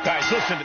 Guys, listen.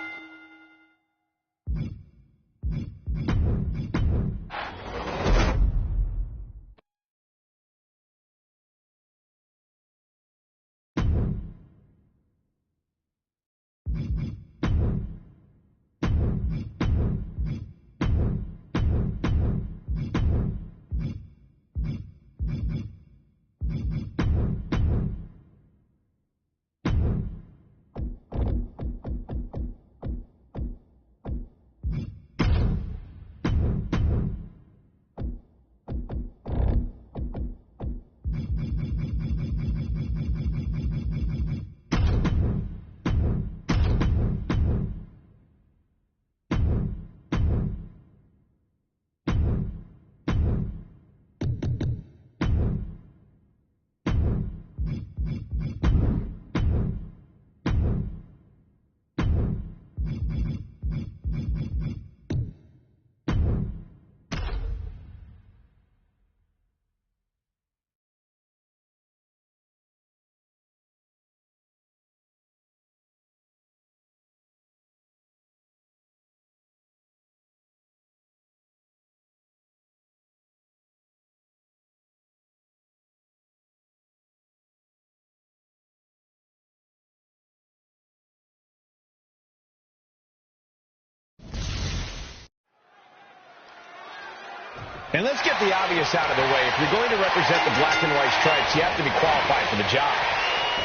And let's get the obvious out of the way. If you're going to represent the black and white stripes, you have to be qualified for the job.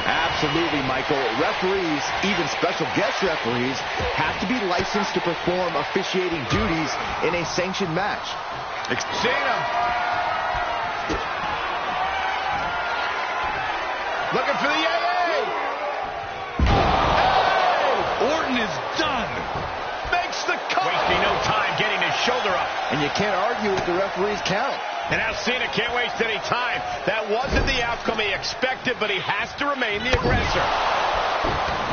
Absolutely, Michael. Referees, even special guest referees, have to be licensed to perform officiating duties in a sanctioned match. Cena. Looking for the AA. Orton is done. Makes the cover. Wasting no time getting his shoulder up. And you can't argue with the referee's count. And now Cena can't waste any time. That wasn't the outcome he expected, but he has to remain the aggressor.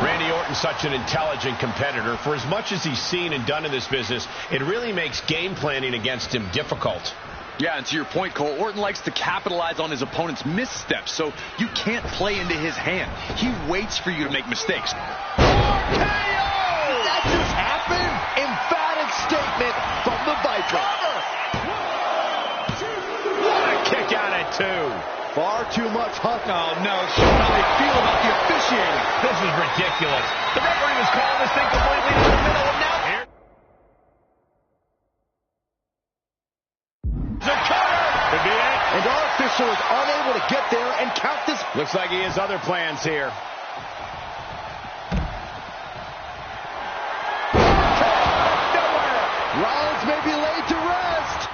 Randy Orton's such an intelligent competitor. For as much as he's seen and done in this business, it really makes game planning against him difficult. Yeah, and to your point, Cole, Orton likes to capitalize on his opponent's missteps, so you can't play into his hand. He waits for you to make mistakes. Did that just happen? Emphatic statement from the Viper. What a kick out at two. Far too much huck. Oh, no, showing how they feel about the officiating. This is ridiculous. The referee was calling this thing completely in the middle, and now here. The cover. Could be it. And our official is unable to get there and count this. Looks like he has other plans here. Rollins may be laid to rest.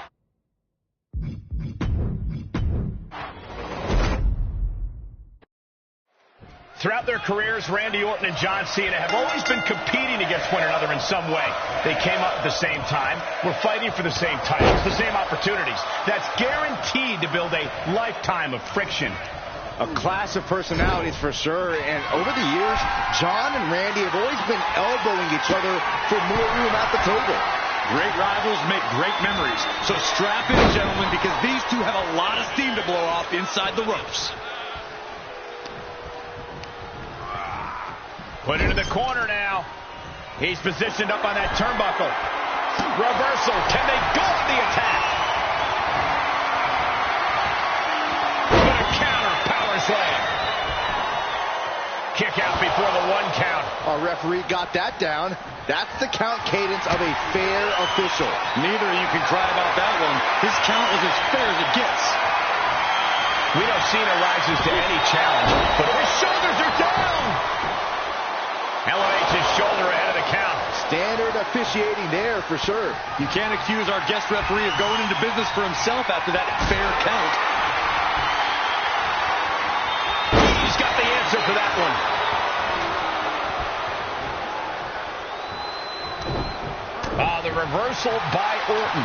Throughout their careers, Randy Orton and John Cena have always been competing against one another in some way. They came up at the same time, were fighting for the same titles, the same opportunities. That's guaranteed to build a lifetime of friction. A class of personalities for sure, and over the years, John and Randy have always been elbowing each other for more room at the table. Great rivals make great memories. So strap in, gentlemen, because these two have a lot of steam to blow off inside the ropes. Put into the corner now. He's positioned up on that turnbuckle. Reversal. Can they go on the attack? With a counter power slam. Kick out before the one count. Our referee got that down. That's the count cadence of a fair official. Neither of you can cry about that one. His count was as fair as it gets. We know Cena rises to any challenge, but his shoulders are down. Elevates his shoulder ahead of the count. Standard officiating there for sure. You can't accuse our guest referee of going into business for himself after that fair count. He's got the answer for that one. The reversal by Orton.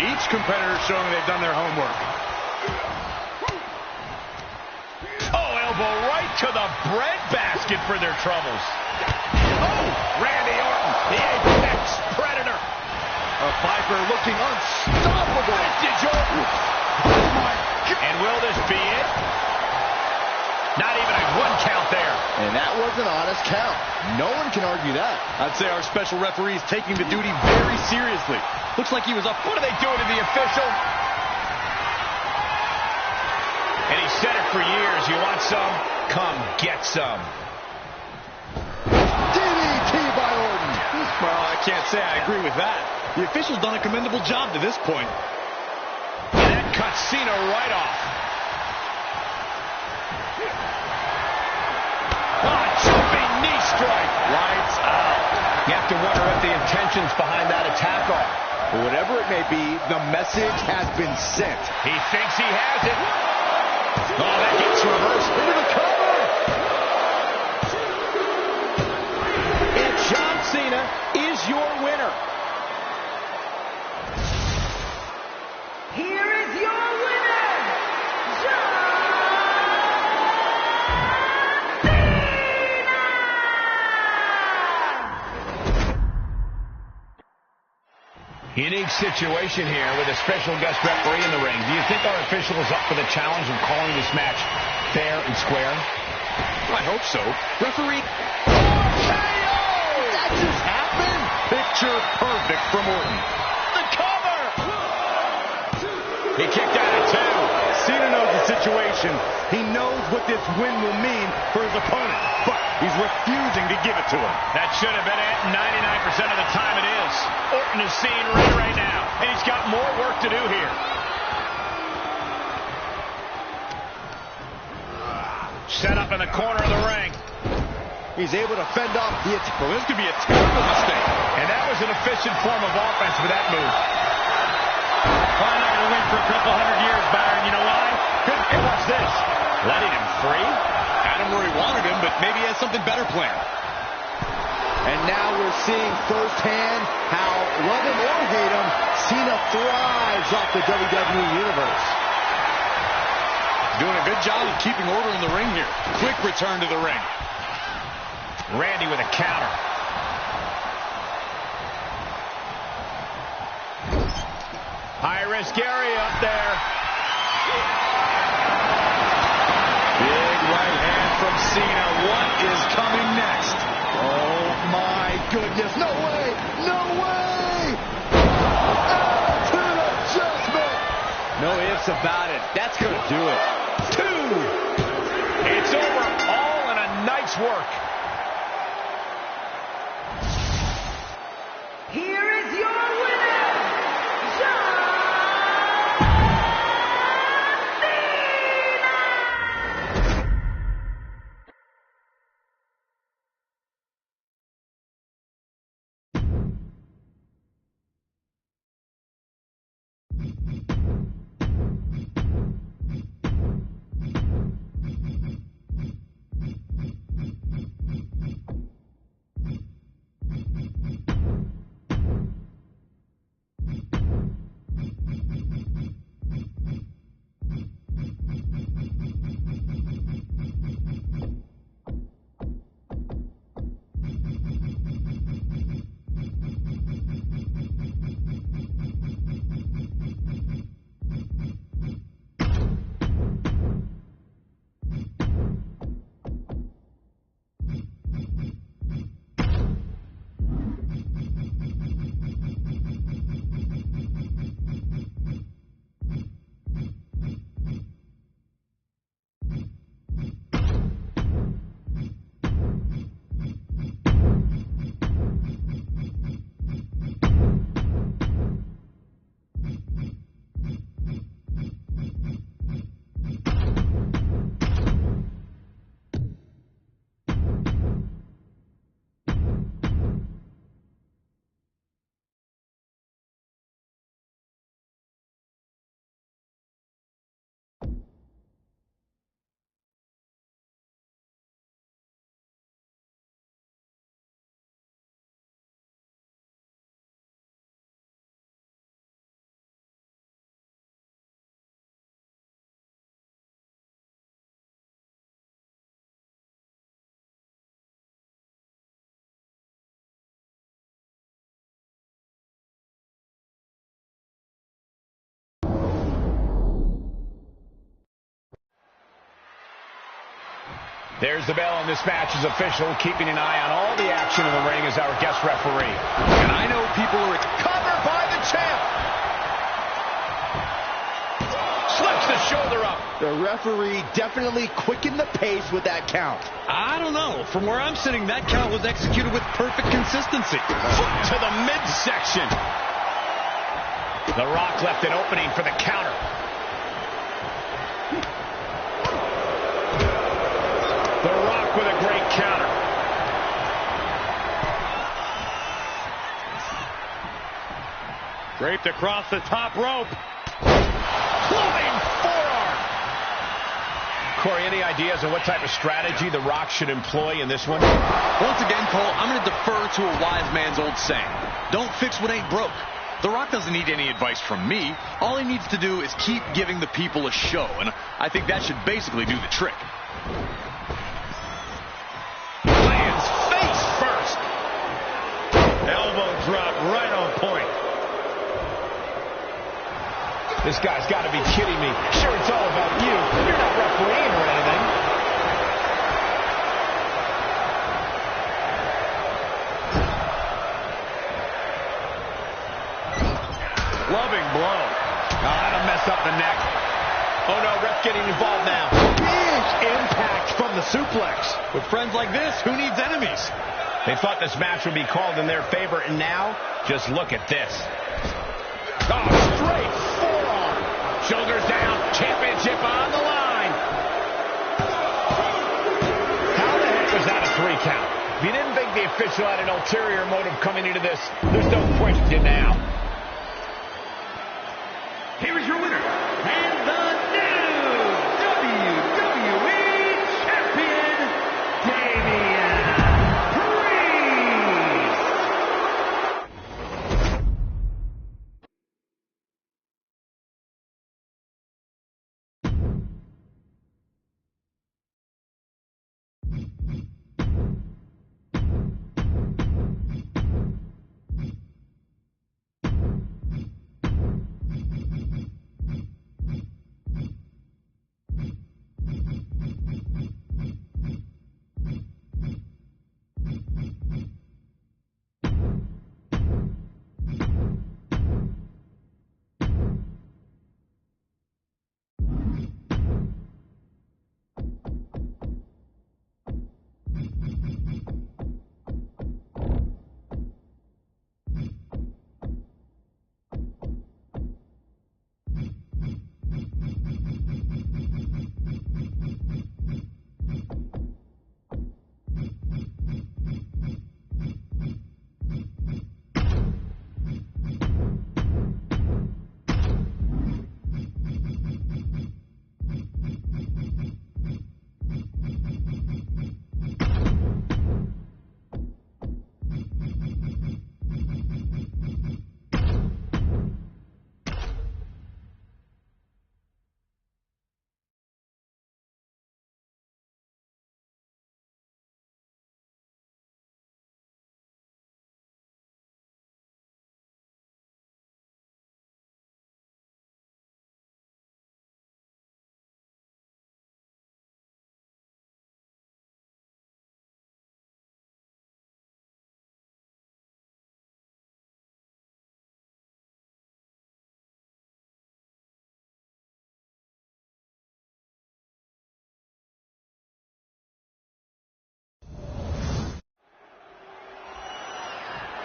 Each competitor showing they've done their homework. Oh, elbow right to the breadbasket for their troubles. Oh, Randy Orton, the apex predator. A Viper looking unstoppable. Vintage Orton. Oh, my God. And will this be it? Not even a 1 count there. And that was an honest count. No one can argue that. I'd say our special referee is taking the duty very seriously. Looks like he was up. What are they doing to the official? And he said it for years. You want some? Come get some. DDT by Orton. Well, I can't say I agree with that. The official's done a commendable job to this point. And that cuts Cena right off. Oh, jumping knee strike. Lights out. You have to wonder what the intentions behind that attack are. Whatever it may be, the message has been sent. He thinks he has it. Oh, that gets reversed. Into the cover. And John Cena is your winner. Here is your winner, John Cena! Unique situation here with a special guest referee in the ring. Do you think our official is up for the challenge of calling this match fair and square? I hope so. Referee. That just happened. Picture perfect from Orton. The cover. He kicked out at 2. Cena knows the situation. He knows what this win will mean for his opponent, but he's refusing to give it to him. That should have been it. 99% of the time it is. Orton is seeing red right now, and he's got more work to do here. Set up in the corner of the ring. He's able to fend off the attack. Well, this could be a terrible mistake. And that was an efficient form of offense with that move. Probably not going to win for a couple hundred years, Byron. You know why? And watch this. Letting him free. Had him where he wanted him, but maybe he has something better planned. And now we're seeing firsthand how, love him or hate him, Cena thrives off the WWE Universe. Doing a good job of keeping order in the ring here. Quick return to the ring. Randy with a counter. High-risk area up there. Big right hand from Cena. What is coming next? Oh my goodness, no way, no way! Attitude adjustment! No ifs about it. That's going to do it. 2. It's over, all in a night's work. Here is your winner, John Cena! There's the bell, and this match is official. Keeping an eye on all the action in the ring is our guest referee. And I know people are covered by the champ. Slips the shoulder up. The referee definitely quickened the pace with that count. I don't know. From where I'm sitting, that count was executed with perfect consistency. Foot to the midsection. The Rock left an opening for the counter. The Rock with a great counter. Draped across the top rope. Flying forearm. Corey, any ideas on what type of strategy The Rock should employ in this one? Once again, Cole, I'm going to defer to a wise man's old saying. Don't fix what ain't broke. The Rock doesn't need any advice from me. All he needs to do is keep giving the people a show, and I think that should basically do the trick. Lands face first. Elbow drop right on point. This guy's got to be kidding me. Sure, it's all about you. You're not refereeing or anything. Loving blow. Oh, that'll mess up the neck. Oh, no, ref getting involved now. Big impact from the suplex. With friends like this, who needs enemies? They thought this match would be called in their favor, and now, just look at this. Oh, straight forearm. Shoulders down. Championship on the line. How the heck was that a 3 count? If you didn't think the official had an ulterior motive coming into this, there's no question now. Here is your winner, and the new WWE Champion, Damian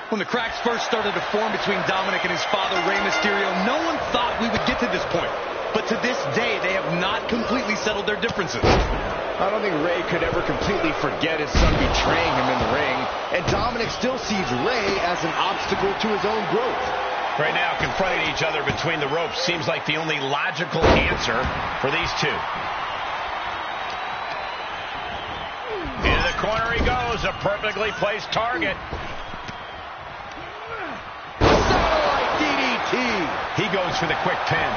When the cracks first started to form between Dominic and his father, Rey Mysterio, no one thought we would get to this point. But to this day, they have not completely settled their differences. I don't think Rey could ever completely forget his son betraying him in the ring, and Dominic still sees Rey as an obstacle to his own growth. Right now, confronting each other between the ropes seems like the only logical answer for these two. Into the corner he goes, a perfectly placed target. Satellite DDT. He goes for the quick pin.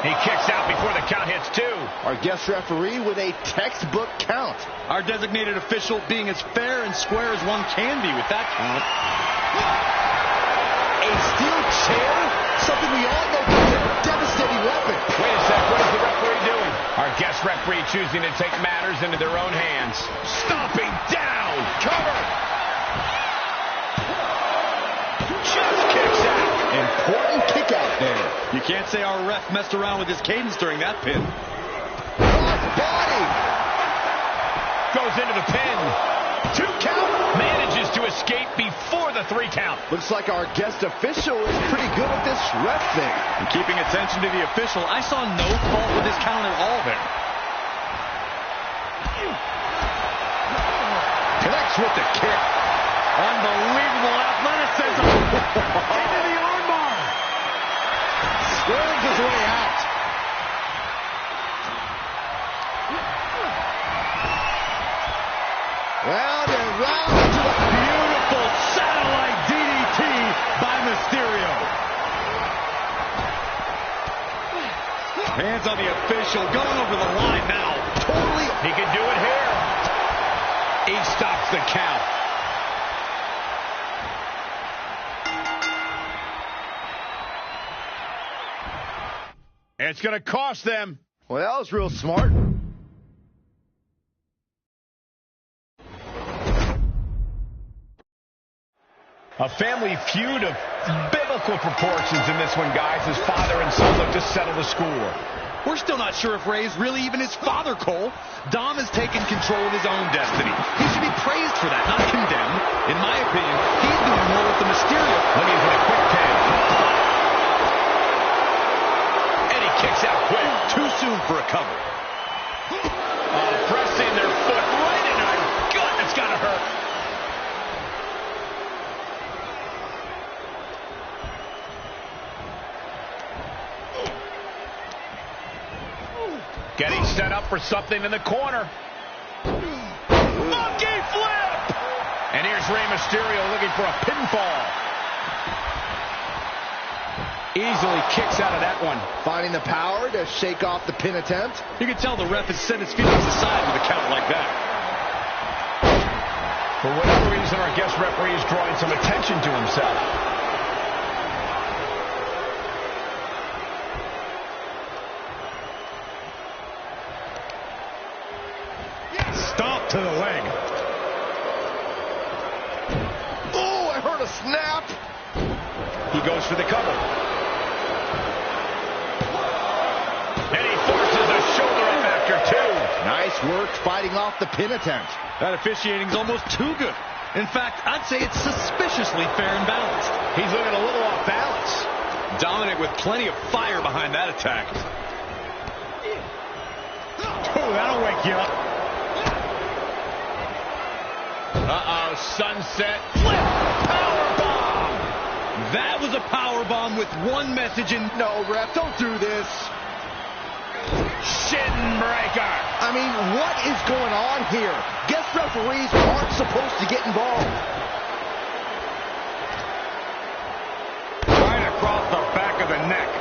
He kicks out before the count hits 2. Our guest referee with a textbook count. Our designated official being as fair and square as one can be with that count. A steel chair? Something we all know is a devastating weapon. Wait a sec, what is the referee doing? Our guest referee choosing to take matters into their own hands. Stomping down. Cover. Just kicks out. Important kick out there. You can't say our ref messed around with his cadence during that pin. Body. Goes into the pin. 2 count. Manages to escape before the 3 count. Looks like our guest official is pretty good at this ref thing. And keeping attention to the official, I saw no fault with his count at all there. Connects with the kick. Unbelievable athleticism. Into the armbar. Swerves his way out. Round and round into the Beautiful satellite DDT by Mysterio. Hands on the official, going over the line now. totally. He can do it here. He stops the count. It's going to cost them. Well, that was real smart. A family feud of biblical proportions in this one, guys, as father and son look to settle the score. We're still not sure if Rey's really even his father, Cole. Dom has taken control of his own destiny. He should be praised for that, not condemned. In my opinion, he's doing more with the Mysterio. Looking for the quick pin. And he kicks out quick. Too soon for a cover. Pressing their foot right in our gut. That's got to hurt. Getting set up for something in the corner. Monkey flip! And here's Rey Mysterio looking for a pinfall. Easily kicks out of that one. Finding the power to shake off the pin attempt. You can tell the ref has set his feelings aside with a count like that. For whatever reason, our guest referee is drawing some attention to himself. Stomp to the leg. Oh, I heard a snap. He goes for the cover. And he forces a shoulder up after 2. Nice work fighting off the pin attempt. That officiating's almost too good. In fact, I'd say it's suspiciously fair and balanced. He's looking a little off balance. Dominic with plenty of fire behind that attack. Oh, that'll wake you up. Uh-oh, sunset flip, powerbomb. That was a powerbomb with one message in. No, ref, don't do this. Shin breaker. I mean, what is going on here? Guest referees aren't supposed to get involved. Right across the back of the neck.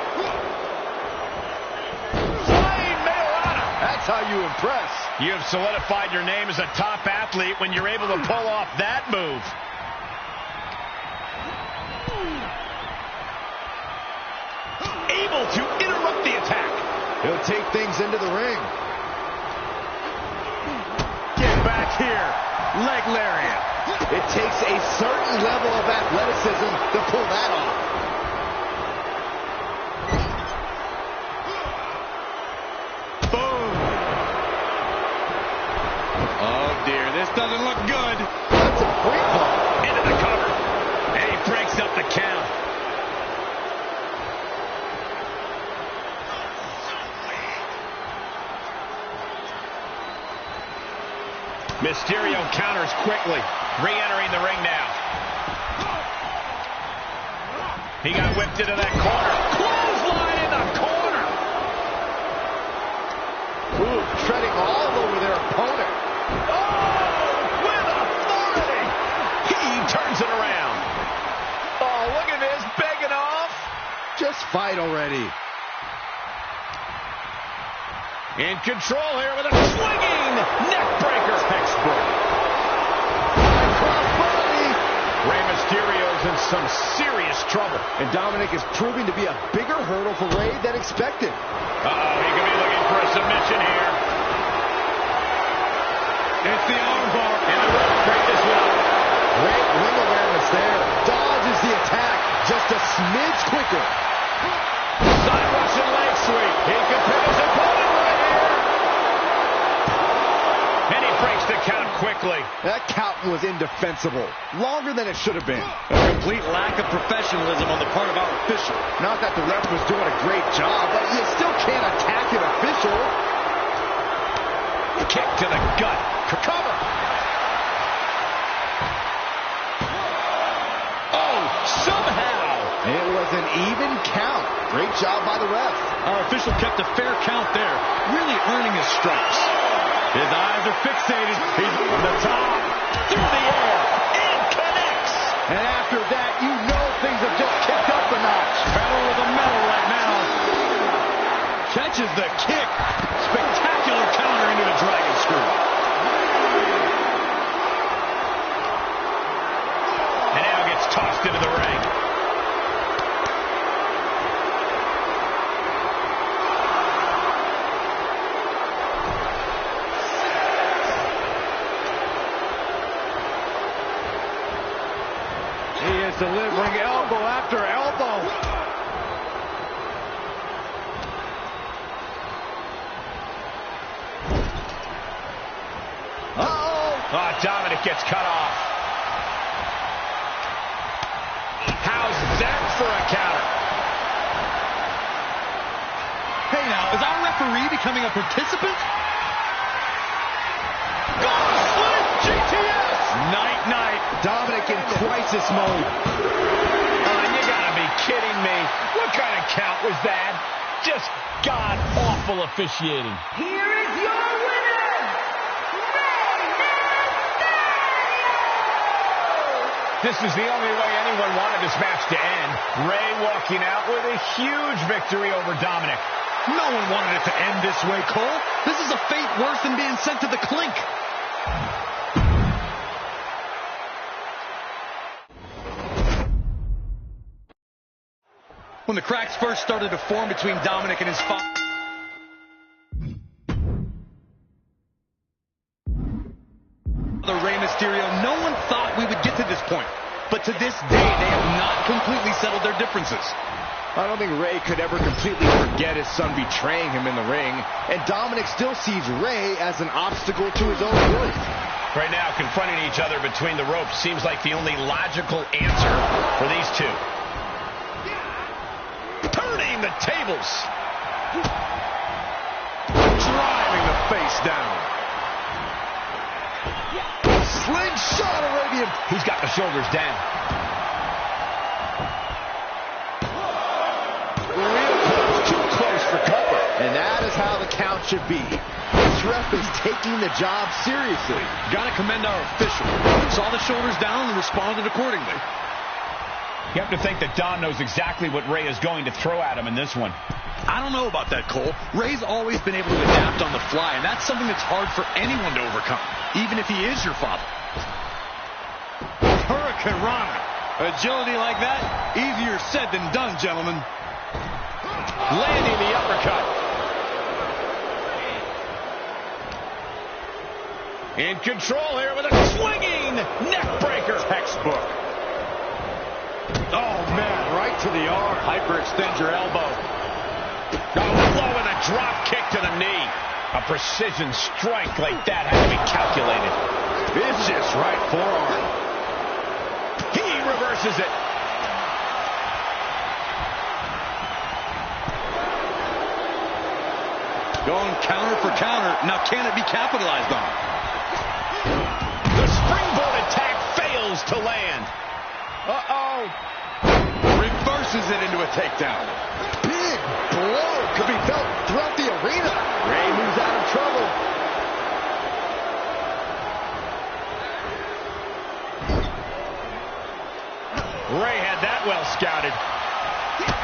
Flying Mayorana. That's how you impress. You have solidified your name as a top athlete when you're able to pull off that move. Able to interrupt the attack. He'll take things into the ring. Get back here. Leg lariat. It takes a certain level of athleticism to pull that off. Boom. Oh, dear. This doesn't look good. That's a great ball. Into the cover. And he breaks up the count. Mysterio counters quickly, re-entering the ring now. He got whipped into that corner. Clothesline in the corner. Ooh, treading all over their opponent. Oh, with authority. He turns it around. Oh, look at this, begging off. Just fight already. In control here with a swinging neck breaker. Textbook. Crossbody. Rey Mysterio is in some serious trouble. And Dominic is proving to be a bigger hurdle for Rey than expected. Uh-oh, he could be looking for a submission here. It's the armbar. And the Rock break this one up. Great ring awareness there. Dodges the attack just a smidge quicker. Side Russian leg sweep. He could pin his opponent right here. And he breaks the count quickly. That count was indefensible. Longer than it should have been. A complete lack of professionalism on the part of our official. Not that the ref was doing a great job, but you still can't attack an official. Kick to the gut. Cover. Oh, somehow. It was an even count. Great job by the ref. Our official kept a fair count there, really earning his stripes. His eyes are fixated. He's on the top, Through the air. And connects. And after that, you know things have just kicked up a notch. Pedal to the metal right now. Catches the kick. Spectacular counter into the dragon screw. And now gets tossed into the ring. He is delivering elbow after elbow. Oh, Dominic gets cut off. How's that for a counter? Hey now, is our referee becoming a participant? GTS! Night-night. Dominic in crisis mode. You gotta be kidding me. What kind of count was that? Just god-awful officiating. Here is your winner, Rey Mysterio! This is the only way anyone wanted this match to end. Rey walking out with a huge victory over Dominic. No one wanted it to end this way, Cole. This is a fate worse than being sent to the clink. When the cracks first started to form between Dominic and his father, Rey Mysterio, no one thought we would get to this point. But to this day, they have not completely settled their differences. I don't think Rey could ever completely forget his son betraying him in the ring. And Dominic still sees Rey as an obstacle to his own growth. Right now, confronting each other between the ropes seems like the only logical answer for these two. Turning the tables. Driving the face down. Slingshot Arabian. He's got the shoulders down. Real close, too close for cover. And that is how the count should be. This ref is taking the job seriously. Gotta commend our official. Saw the shoulders down and responded accordingly. You have to think that Dom knows exactly what Rey is going to throw at him in this one. I don't know about that, Cole. Rey's always been able to adapt on the fly, and that's something that's hard for anyone to overcome, even if he is your father. Hurricane Rana. Agility like that, easier said than done, gentlemen. Landing the uppercut. In control here with a swinging neck breaker. Textbook. Oh, man, right to the arm. Hyperextend your elbow. Oh, low and a drop kick to the knee. A precision strike like that had to be calculated. Vicious right forearm. He reverses it. Going counter for counter. Now can it be capitalized on? The springboard attack fails to land. Uh-oh. Reverses it into a takedown. Big blow could be felt throughout the arena. Rey moves out of trouble. Rey had that well scouted.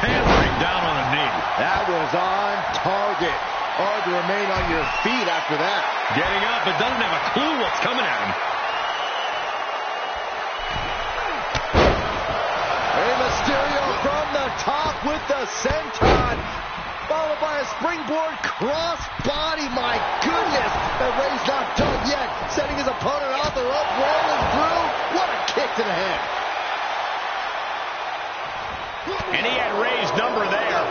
Hammering down on a knee. That was on target. Hard to remain on your feet after that. Getting up, but doesn't have a clue what's coming at him. from the top with the senton, followed by a springboard cross body. My goodness, and Rey's not done yet, setting his opponent off the rope, rolling through. What a kick to the head. And he had Rey's number there.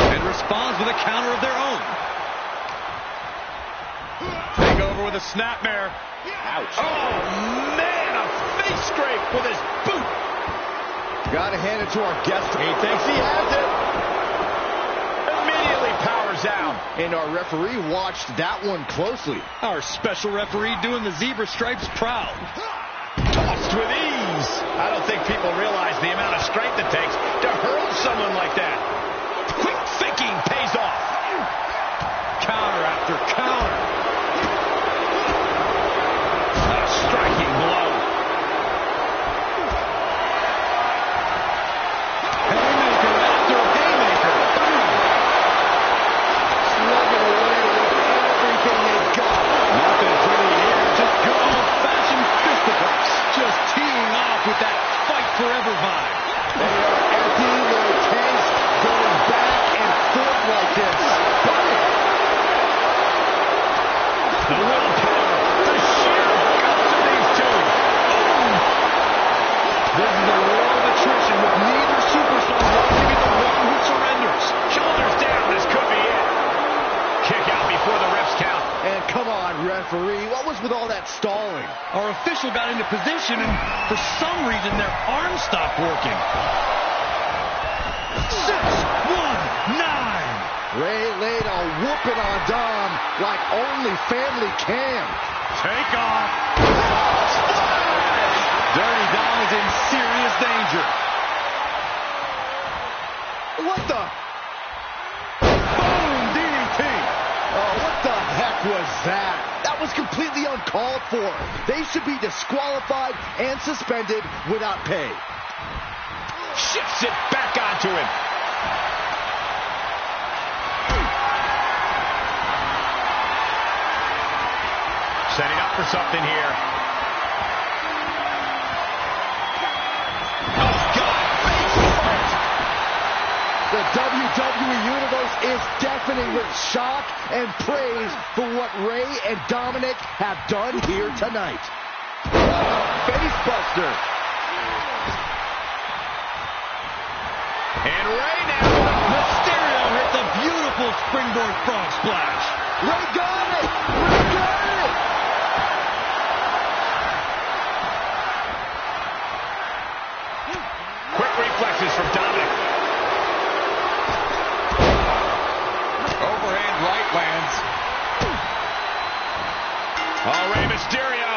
And responds with a counter of their own. Take over with a snapmare. Ouch. Oh, man, a face scrape with his boot. Gotta hand it to our guest. He thinks he has it. Immediately powers out. And our referee watched that one closely. Our special referee doing the zebra stripes proud. Tossed with ease. I don't think people realize the amount of strength it takes to hurl someone like that. Quick thinking pays off. Counter after counter. A striking blow. Haymaker after haymaker. Slugging away with everything they've got. Nothing pretty here. Just good old-fashioned fisticuffs. Just teeing off with that fight forever vibe. They are emptying their tanks, going back and forth like this. The willpower, the sheer guts of these two. This is a war of attrition with neither superstar wanting to be the one who surrenders. Shoulders down, this could be it. Kick out before the ref's count. And come on, referee, what was with all that stalling? Our official got into position, and for some reason, their arm stopped working. 6-1-9. Rey laid a whooping on Dom like only family can. Take off. Dirty Dom is in serious danger. What the? Boom, DDT. Oh, what the heck was that? That was completely uncalled for. They should be disqualified and suspended without pay. Shifts it back onto him. Setting up for something here. Oh, God. The WWE Universe is deafening with shock and praise for what Rey and Dominic have done here tonight. Face buster. And Rey now. Mysterio hits a beautiful springboard frog splash. Rey got it! Rey got it! Quick reflexes from Dominic. Overhand right lands. Oh, Rey Mysterio.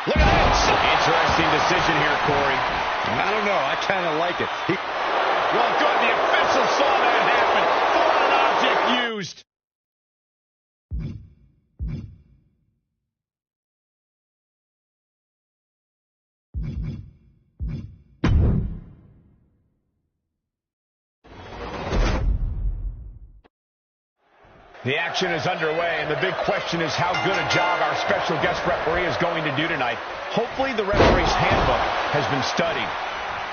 Look at this. Interesting decision here, Corey. I don't know. I kind of like it. Well, good. The official saw that happen. Foreign object used. The action is underway, and the big question is how good a job our special guest referee is going to do tonight. Hopefully the referee's handbook has been studied.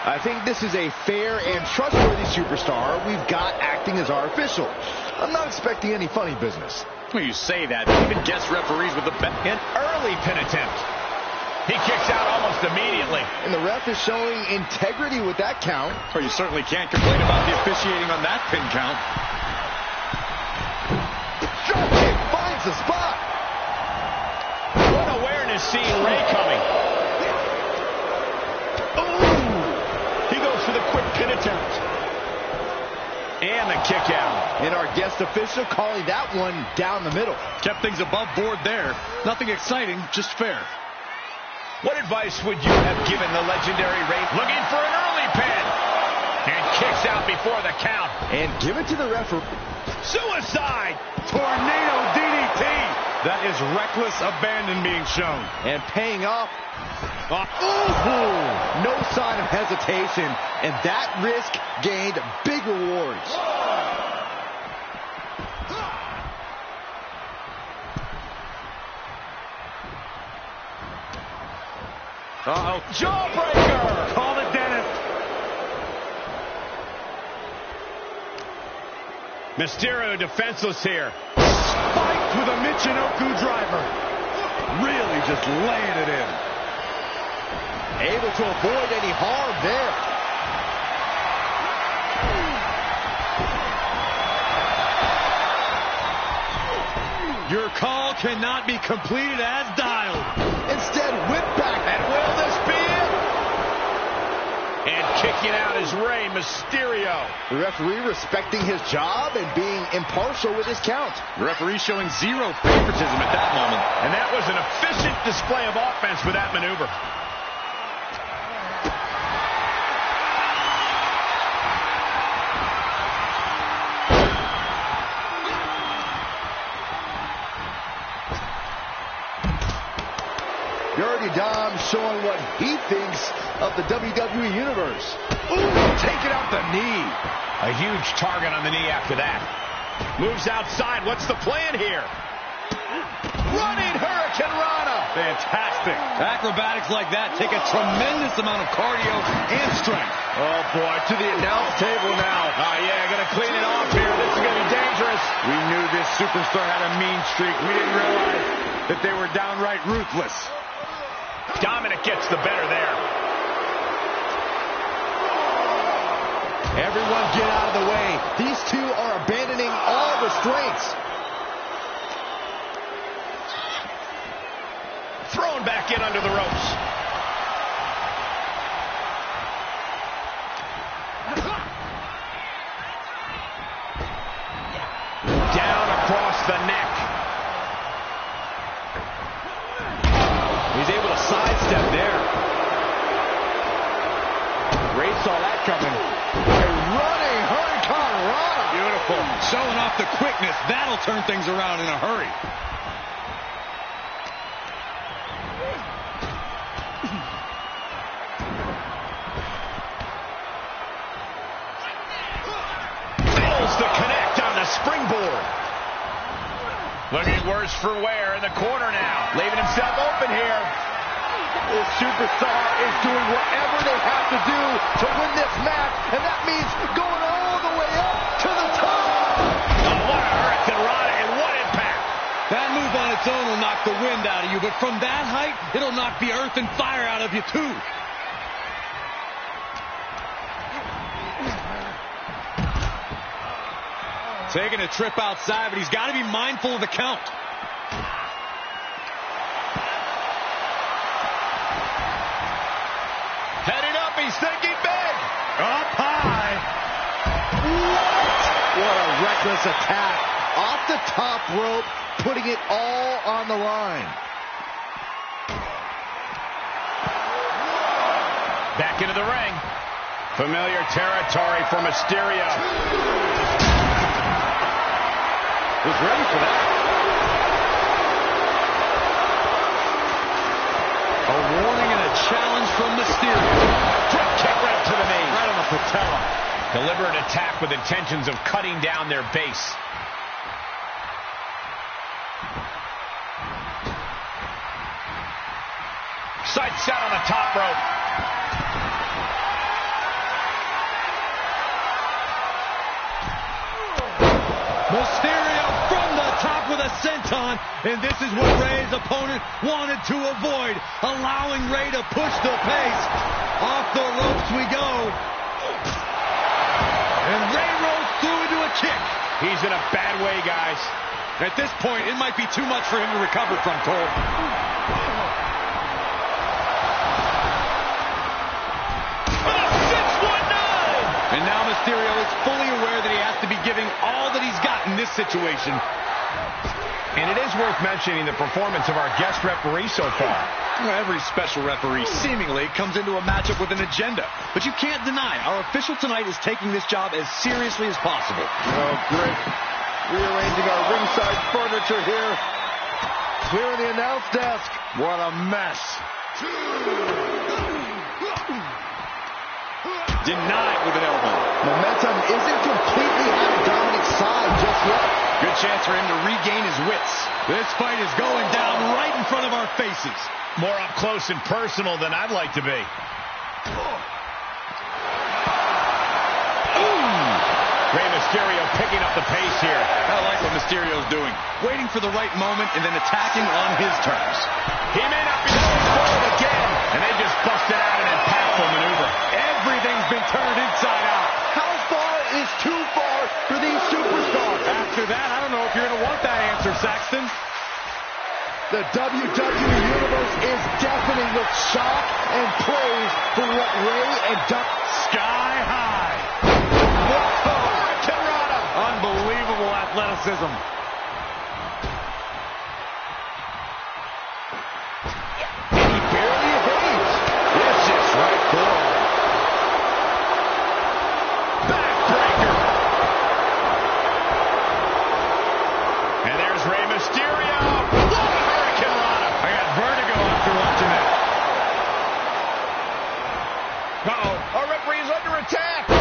I think this is a fair and trustworthy superstar we've got acting as our official. I'm not expecting any funny business. Well, you say that. Even guest referees with the best. An early pin attempt. He kicks out almost immediately. And the ref is showing integrity with that count. Well, you certainly can't complain about the officiating on that pin count. Drop kick finds the spot. What awareness seeing Rey coming. Ooh! He goes for the quick pin attempt. And the kick out. And our guest official calling that one down the middle. Kept things above board there. Nothing exciting, just fair. What advice would you have given the legendary Rey? Looking for an early pin. And kicks out before the count. And give it to the referee. Suicide! Tornado DDT. That is reckless abandon being shown. And paying off. Ooh, no sign of hesitation. And that risk gained big rewards. Uh-oh. Jawbreaker! Call it, Dennis. Mysterio defenseless here. Spiked with a Michinoku driver. Really just laying it in. Able to avoid any harm there. Your call cannot be completed as dialed. Instead, whip back. And will this be it? And kicking out is Rey Mysterio. The referee respecting his job and being impartial with his count. The referee showing zero favoritism at that moment. And that was an efficient display of offense with that maneuver. Dirty Dom showing what he thinks of the WWE Universe. Ooh, taking out the knee. A huge target on the knee after that. Moves outside. What's the plan here? Running Hurricane Rana. Fantastic. Acrobatics like that take a tremendous amount of cardio and strength. Oh, boy, to the announce table now. Oh, yeah, gonna clean it off here. This is gonna be dangerous. We knew this superstar had a mean streak. We didn't realize that they were downright ruthless. Dominic gets the better there. Everyone get out of the way. These two are abandoning all restraints. Thrown back in under the ropes. Down across the neck. He's able to sidestep there. Ray saw that coming. A running Hurricane Rana. Beautiful. Showing off the quickness. That'll turn things around in a hurry. Fails to connect on the springboard. Looking worse for wear in the corner now. Leaving himself open here. This superstar is doing whatever they have to do to win this match, and that means going all the way up to the top. Oh, what a Hurricane Rana, and what impact. That move on its own will knock the wind out of you, but from that height, it'll knock the earth and fire out of you, too. Taking a trip outside, but he's got to be mindful of the count. Heading up, he's thinking big. Up high. What a reckless attack. Off the top rope, putting it all on the line. Back into the ring. Familiar territory for Mysterio. Was ready for that. A warning and a challenge from Mysterio. Drop kick right to the knee. Right on the patella. Deliberate attack with intentions of cutting down their base. Sights set on the top rope. Mysterio from the top with a senton, and this is what Rey's opponent wanted to avoid, allowing Rey to push the pace. Off the ropes we go. And Rey rolls through into a kick. He's in a bad way, guys. At this point, it might be too much for him to recover from, Cole. And now Mysterio is fully aware that he has to be giving all that he's got in this situation. And it is worth mentioning the performance of our guest referee so far. Well, every special referee seemingly comes into a matchup with an agenda. But you can't deny our official tonight is taking this job as seriously as possible. Oh, great. Rearranging our ringside furniture here. Clearing the announce desk. What a mess. Denied with an elbow. Momentum isn't completely on Dominic's side just yet. Good chance for him to regain his wits. This fight is going down right in front of our faces. More up close and personal than I'd like to be. Rey Mysterio picking up the pace here. I like what Mysterio's doing. Waiting for the right moment and then attacking on his terms. He may not be going forward again. And they just busted out an impactful maneuver. Everything's been turned inside out. How far is too far for these superstars? After that, I don't know if you're going to want that answer, Saxton. The WWE Universe is deafening with shock and praise for what Rey and Sky high. Whoa! Hurricanrana. Unbelievable athleticism. And he barely evades. Vicious right forward. Backbreaker. And there's Rey Mysterio. What a Hurricanrana. I got vertigo after watching that. Uh-oh. Our referee is under attack. Boom!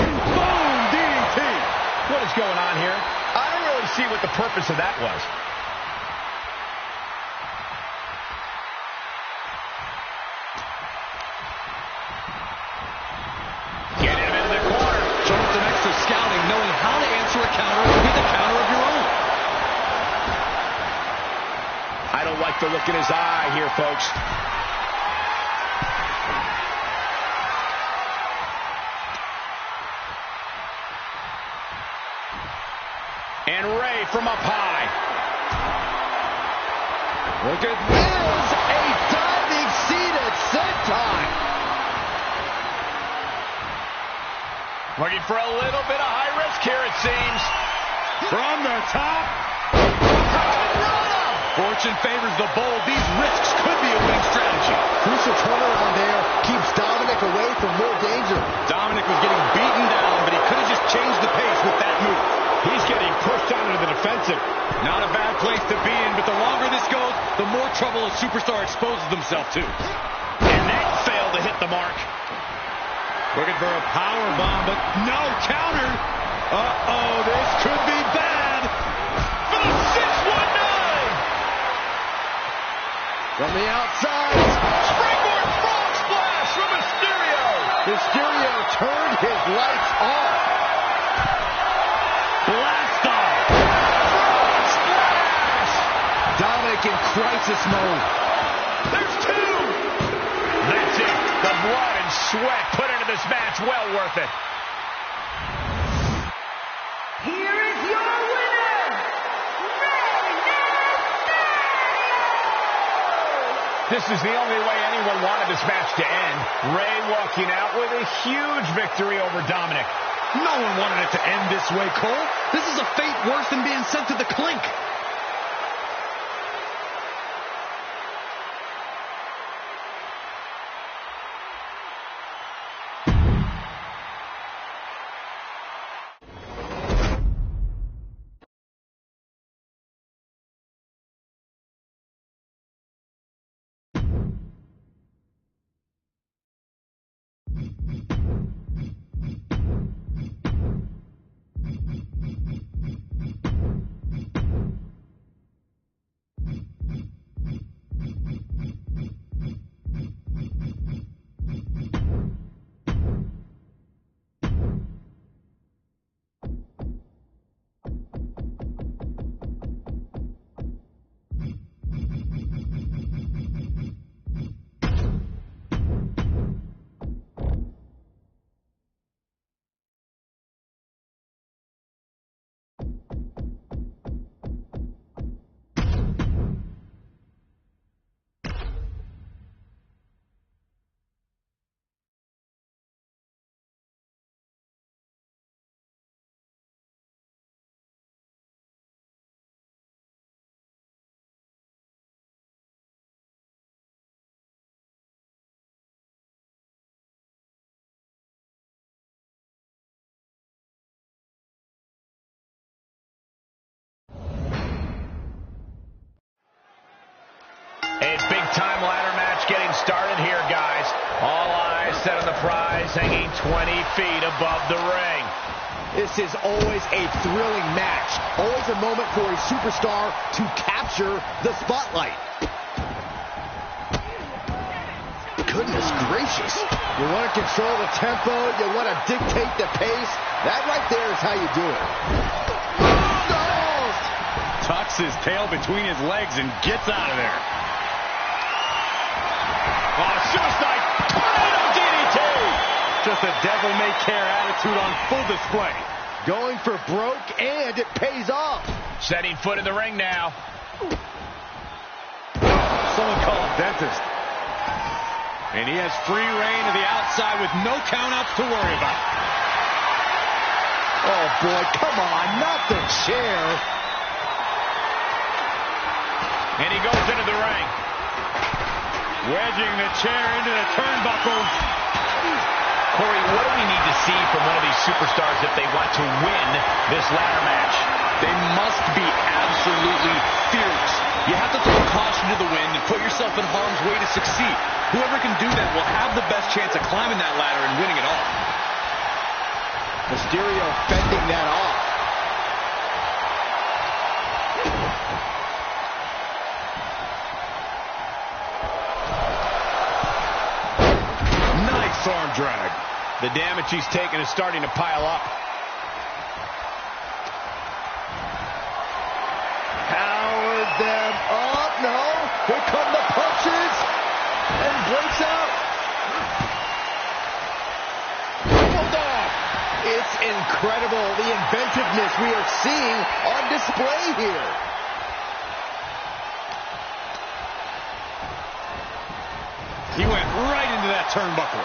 DDT. What is going on here? I don't really see what the purpose of that was. Get him into the corner. Show him some extra scouting, knowing how to answer a counter with a counter of your own. I don't like the look in his eye here, folks. And Rey from up high. Look at Miz, a diving seated senton. Looking for a little bit of high risk here, it seems. From the top. Fortune favors the bold. These risks could be a winning strategy. Crucial turnaround there keeps Dominic away from more danger. Dominic was getting beaten down, but he could have just changed the pace with that move. He's getting pushed onto the defensive. Not a bad place to be in, but the longer this goes, the more trouble a superstar exposes themselves to. And that failed to hit the mark. Looking for a power bomb, but no counter. Uh-oh, this could be bad. For the 619. From the outside. Springboard frog splash from Mysterio. Mysterio turned his lights off. Blast off. Frog splash. Dominic in crisis mode. There's two. That's it. The blood and sweat put into this match. Well worth it. Here is your winner, Rey Mysterio! This is the only way anyone wanted this match to end. Rey walking out with a huge victory over Dominic. No one wanted it to end this way, Cole. This is a fate worse than being sent to the clink. A big-time ladder match getting started here, guys. All eyes set on the prize, hanging 20 feet above the ring. This is always a thrilling match. Always a moment for a superstar to capture the spotlight. Goodness Goodness gracious. You want to control the tempo. You want to dictate the pace. That right there is how you do it. Oh! Tucks his tail between his legs and gets out of there. Oh, suicide tornado DDT! Just a devil-may-care attitude on full display. Going for broke, and it pays off. Setting foot in the ring now. Someone call a dentist. And he has free reign to the outside with no countouts to worry about. Oh, boy, come on, not the chair. And he goes into the ring. Wedging the chair into the turnbuckles. Corey, what do we need to see from one of these superstars if they want to win this ladder match? They must be absolutely fearless. You have to throw caution to the wind and put yourself in harm's way to succeed. Whoever can do that will have the best chance of climbing that ladder and winning it all. Mysterio fending that off. Nice arm drag. The damage he's taken is starting to pile up. Powered them up. No. Here come the punches. And breaks out. Bulldog. It's incredible the inventiveness we are seeing on display here. He went right into that turnbuckle.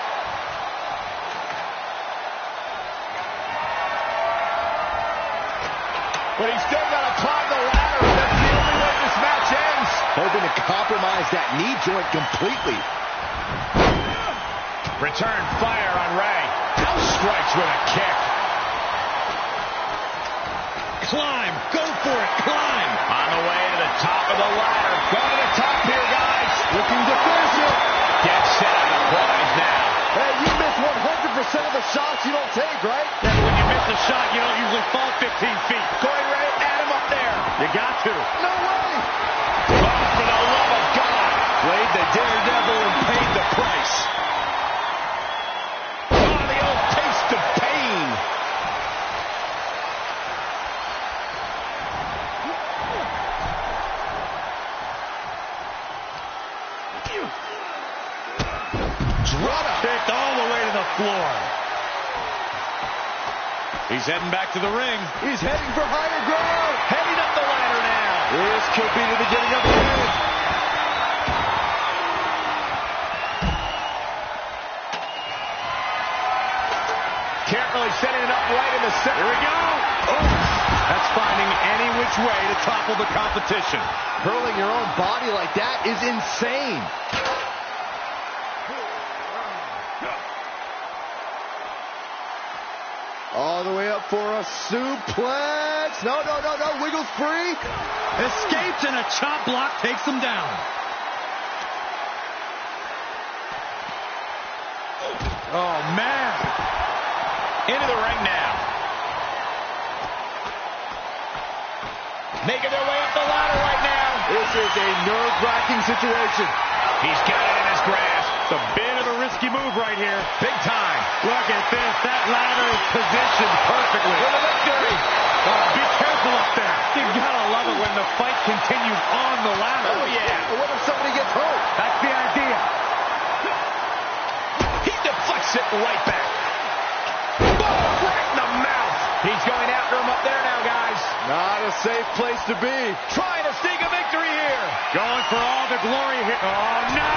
But he's still got to climb the ladder. That's the only way this match ends. Hoping to compromise that knee joint completely. Return fire on Ray. Strikes with a kick. Climb. Go for it. Climb. On the way to the top of the ladder. Go to the top here, guys. Looking to finish it. Get set on the prize now. Hey, you miss 100% of the shots you don't take, right? Yeah, but when you miss a shot, you don't usually fall 15 feet. Corey Ray, add him up there. You got to. No way. Oh, for the love of God. Played the daredevil and paid the price. Oh, the old taste of pain. Drop kicked all the way to the floor. He's heading back to the ring. He's heading for higher ground. Heading up the ladder now. This could be the beginning of the end. Can't really setting it up right in the center. Here we go. Oh, that's finding any which way to topple the competition. Hurling your own body like that is insane. All the way up for a suplex. No. Wiggles free. Escapes and a chop block takes him down. Oh, man. Into the ring now. Making their way up the ladder right now. This is a nerve-wracking situation. He's got it in his grasp. It's a bit of a risky move right here. Big time. Look at this. That ladder is positioned perfectly. For the victory. Oh, be careful up there. You gotta love it when the fight continues on the ladder. Oh, yeah. What if somebody gets hurt? That's the idea. He deflects it right back. Boom, right in the mouth. He's going after him up there now, guys. Not a safe place to be. Trying to sneak a victory here. Going for all the glory here. Oh, no.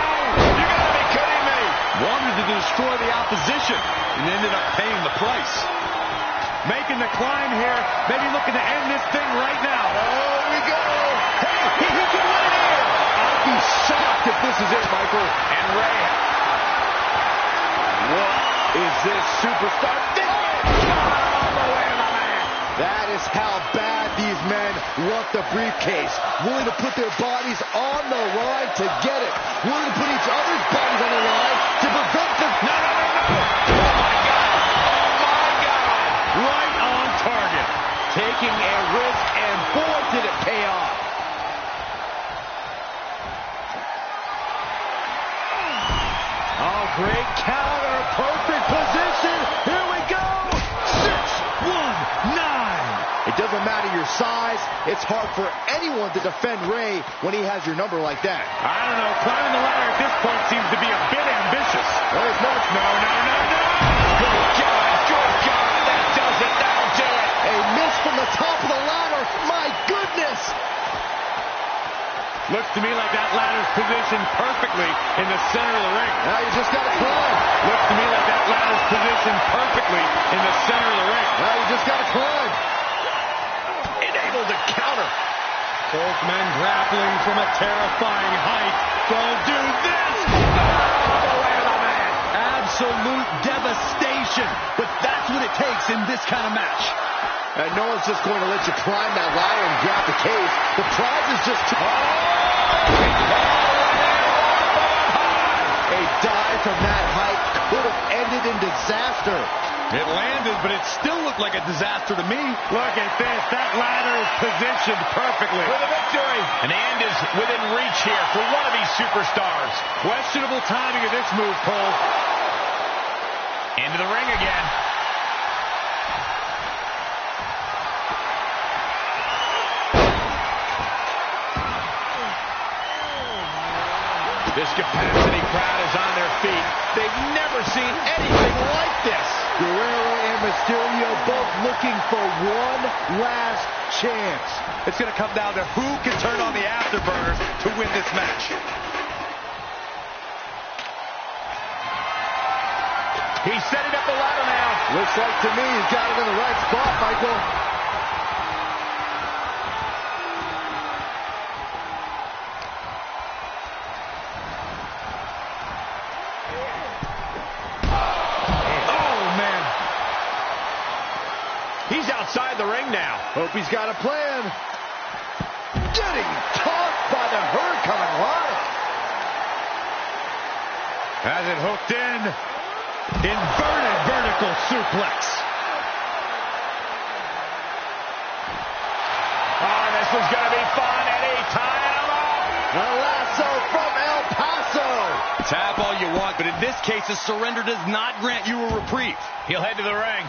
You gotta be kidding me. Wanted to destroy the opposition and ended up paying the price. Making the climb here. Maybe looking to end this thing right now. Oh, we go. Hey, he can win it here. I'd be shocked if this is it, Michael. And Ray. What is this superstar doing? All the way to the mat. That is how bad these men want the briefcase. Willing to put their bodies on the line to get it. Willing to put each other's bodies on the line to prevent the... No. Oh, my God. Right on target. Taking a risk, and boy, did it pay off. Oh, great counter. Perfect position. Here we go. 6-1-9. It doesn't matter your size. It's hard for anyone to defend Rey when he has your number like that. I don't know. Climbing the ladder at this point seems to be a bit ambitious. Well, it's not. No. Good God, that does it. That'll do it. A miss from the top of the ladder. My goodness. Looks to me like that ladder's positioned perfectly in the center of the ring. Now you just got to climb. Looks to me like that ladder's positioned perfectly in the center of the ring. Now you just got to climb. Able to counter. Both men grappling from a terrifying height. Don't do this! Absolute devastation. But that's what it takes in this kind of match. And no one's just going to let you climb that ladder and grab the case. The prize is just too... A dive from that height could have ended in disaster. It landed, but it still looked like a disaster to me. Look at this. That ladder is positioned perfectly. For the victory. And the end is within reach here for one of these superstars. Questionable timing of this move, Cole. Into the ring again. This capacity crowd is on their feet. They've never seen anything like this. Guerrero and Mysterio both looking for one last chance. It's going to come down to who can turn on the afterburners to win this match. He's setting up the ladder now. Looks like to me he's got it in the right spot, Michael. He's outside the ring now. Hope he's got a plan. Getting tossed by the Hurricane Rana. Has it hooked in. Inverted vertical suplex. Oh, this was going to be fun. Eddie tying him up. The lasso from El Paso. Tap all you want, but in this case, a surrender does not grant you a reprieve. He'll head to the ring.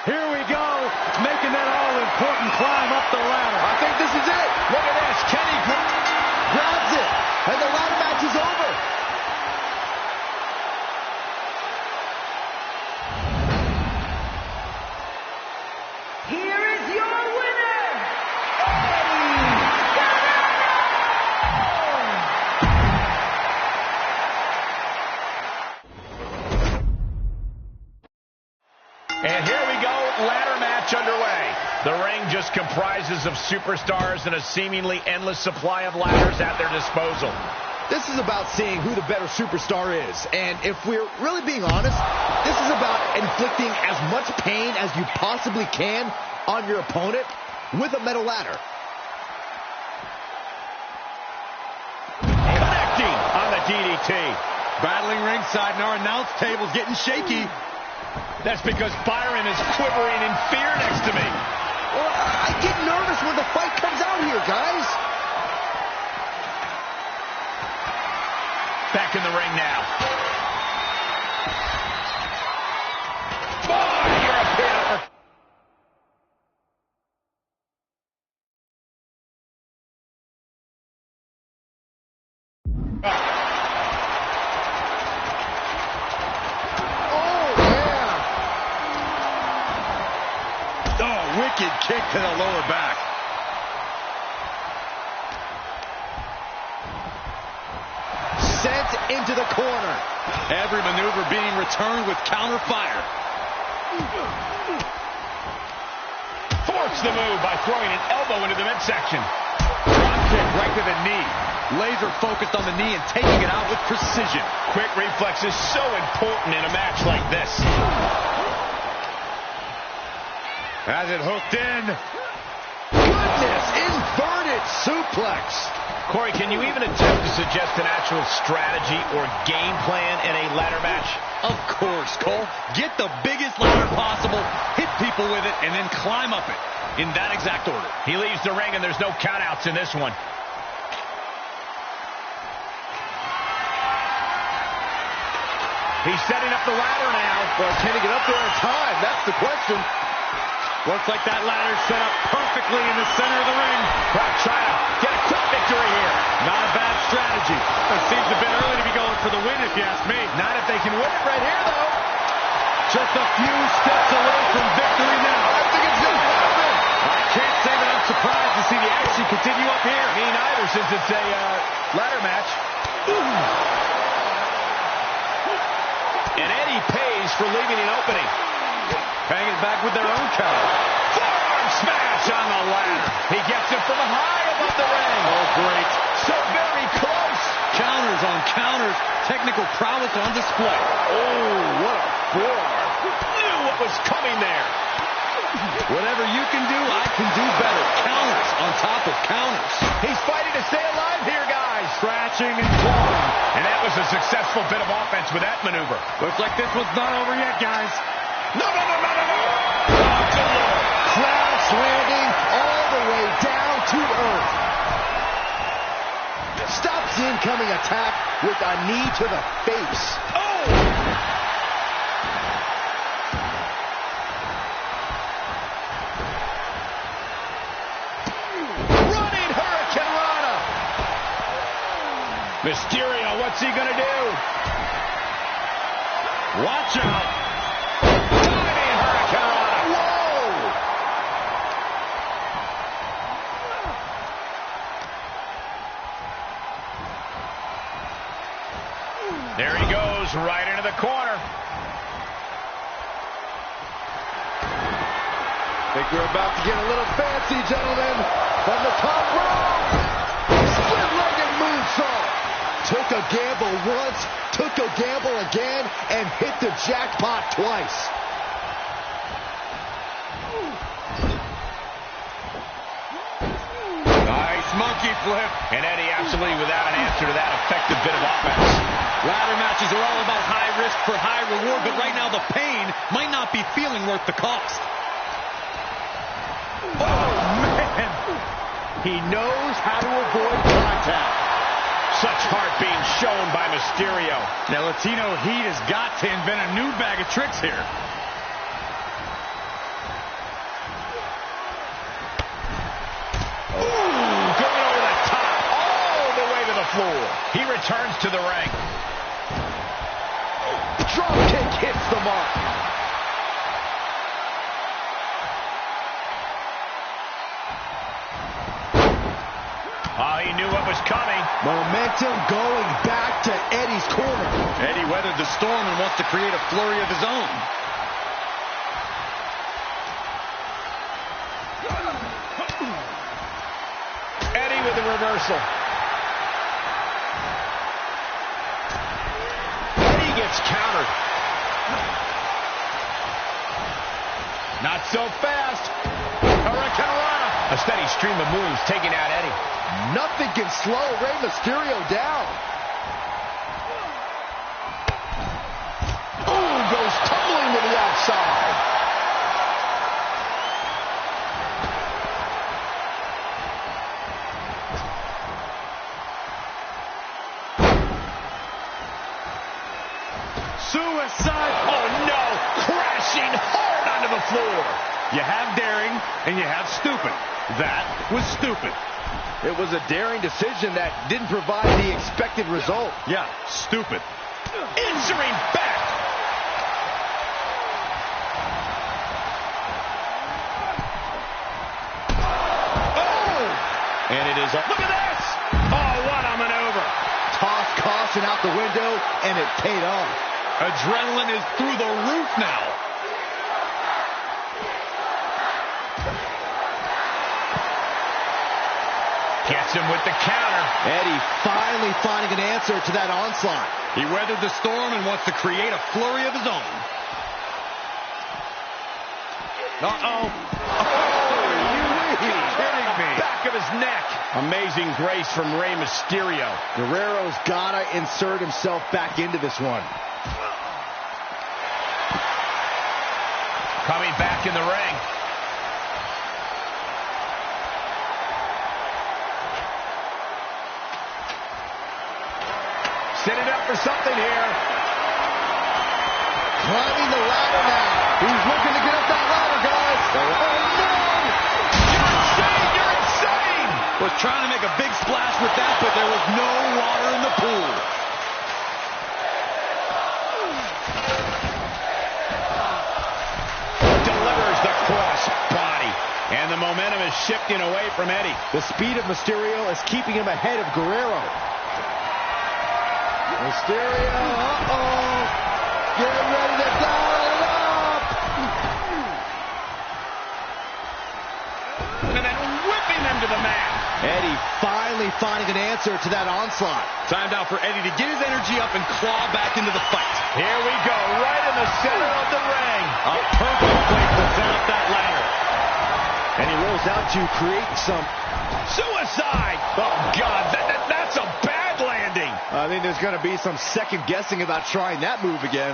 Here we go, making that all-important climb up the ladder. I think this is it. Look at this. Kenny Grabs it, and the ladder match is over. Here is your winner, Eddie Guerrero. And here we go, ladder match underway. The ring just comprises of superstars and a seemingly endless supply of ladders at their disposal. This is about seeing who the better superstar is. And if we're really being honest, this is about inflicting as much pain as you possibly can on your opponent with a metal ladder. Connecting on the DDT. Battling ringside, and our announce table's getting shaky. That's because Byron is quivering in fear next to me. Well, I get nervous when the fight comes out here, guys. Back in the ring now. Oh, European. Wicked kick to the lower back. Sent into the corner. Every maneuver being returned with counter fire. Force the move by throwing an elbow into the midsection. Drop kick right to the knee. Laser focused on the knee and taking it out with precision. Quick reflex is so important in a match like this. Has it hooked in. Goodness, inverted suplex. Corey, can you even attempt to suggest an actual strategy or game plan in a ladder match? Of course, Cole. Get the biggest ladder possible, hit people with it, and then climb up it in that exact order. He leaves the ring, and there's no countouts in this one. He's setting up the ladder now. Well, can he get up there in time? That's the question. Looks like that ladder's set up perfectly in the center of the ring. Brock trying to get a quick victory here. Not a bad strategy. It seems a bit early to be going for the win, if you ask me. Not if they can win it right here, though. Just a few steps away from victory now. I think it's going to happen. I can't say that I'm surprised to see the action continue up here. Me neither, since it's a ladder match. And Eddie pays for leaving an opening. Hanging back with their own counter. Forearm smash on the ladder. He gets it from high above the ring. Oh, great. So very close. Counters on counters. Technical prowess on display. Oh, what a forearm. Knew what was coming there. Whatever you can do, I can do better. Counters on top of counters. He's fighting to stay alive here, guys. Scratching and clawing. And that was a successful bit of offense with that maneuver. Looks like this one's not over yet, guys. No. Oh, good Lord. Crash landing all the way down to earth. Stops the incoming attack with a knee to the face. Oh! Running Hurricanrana. Mysterio, what's he going to do? Watch out. Diving Hurricanrana. Whoa! There he goes, right into the corner. Think we're about to get a little fancy, gentlemen. From the top rope. Split-legged moonsault. Took a gamble once, took a gamble again, and hit the jackpot twice. Nice monkey flip. And Eddie absolutely without an answer to that effective bit of offense. Ladder matches are all about high risk for high reward, but right now the pain might not be feeling worth the cost. Oh, man. He knows how to avoid contact. Such heart being shown by Mysterio. Now Latino Heat has got to invent a new bag of tricks here. Ooh, going over the top, all the way to the floor. He returns to the ring. Drop kick hits the mark. Oh, he knew what was coming. Momentum going back to Eddie's corner. Eddie weathered the storm and wants to create a flurry of his own. Eddie with the reversal. Eddie gets countered. Not so fast. Hurricanrana. A steady stream of moves taking out Eddie. Nothing can slow Rey Mysterio down. Ooh, goes tumbling to the outside. Suicide. Oh, no. Crashing hard onto the floor. You have daring and you have stupid. That was stupid. It was a daring decision that didn't provide the expected result. Yeah, stupid. Answering back. Oh! And it is up. Look at this! Oh, what a maneuver. Toss caution out the window, and it paid off. Adrenaline is through the roof now. Gets him with the counter. Eddie finally finding an answer to that onslaught. He weathered the storm and wants to create a flurry of his own. Uh-oh. Oh, kidding me? Back of his neck. Amazing grace from Rey Mysterio. Guerrero's gotta insert himself back into this one. Coming back in the ring. Setting up for something here. Climbing the ladder now. He's looking to get up that ladder, guys. Oh, no! You're insane! You're insane! Was trying to make a big splash with that, but there was no water in the pool. Delivers the cross body. And the momentum is shifting away from Eddie. The speed of Mysterio is keeping him ahead of Guerrero. Mysterio, uh-oh. Get ready to dial it up. And then whipping him to the mat. Eddie finally finding an answer to that onslaught. Time now for Eddie to get his energy up and claw back into the fight. Here we go, right in the center of the ring. A perfect place to set up that ladder. And he rolls out to create some Suicide! Oh, God, that's a bad landing. I think there's going to be some second guessing about trying that move again.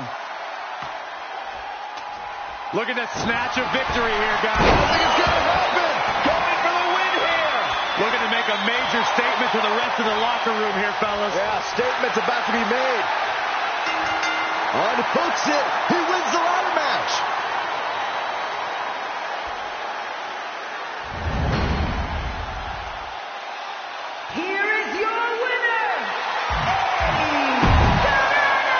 Look at that snatch of victory here, guys. I think it's going to happen. Going for the win here. Looking to make a major statement to the rest of the locker room here, fellas. Yeah, statement's about to be made. Unhooks it. He wins the ladder match. Here is your winner, Eddie Guerrero!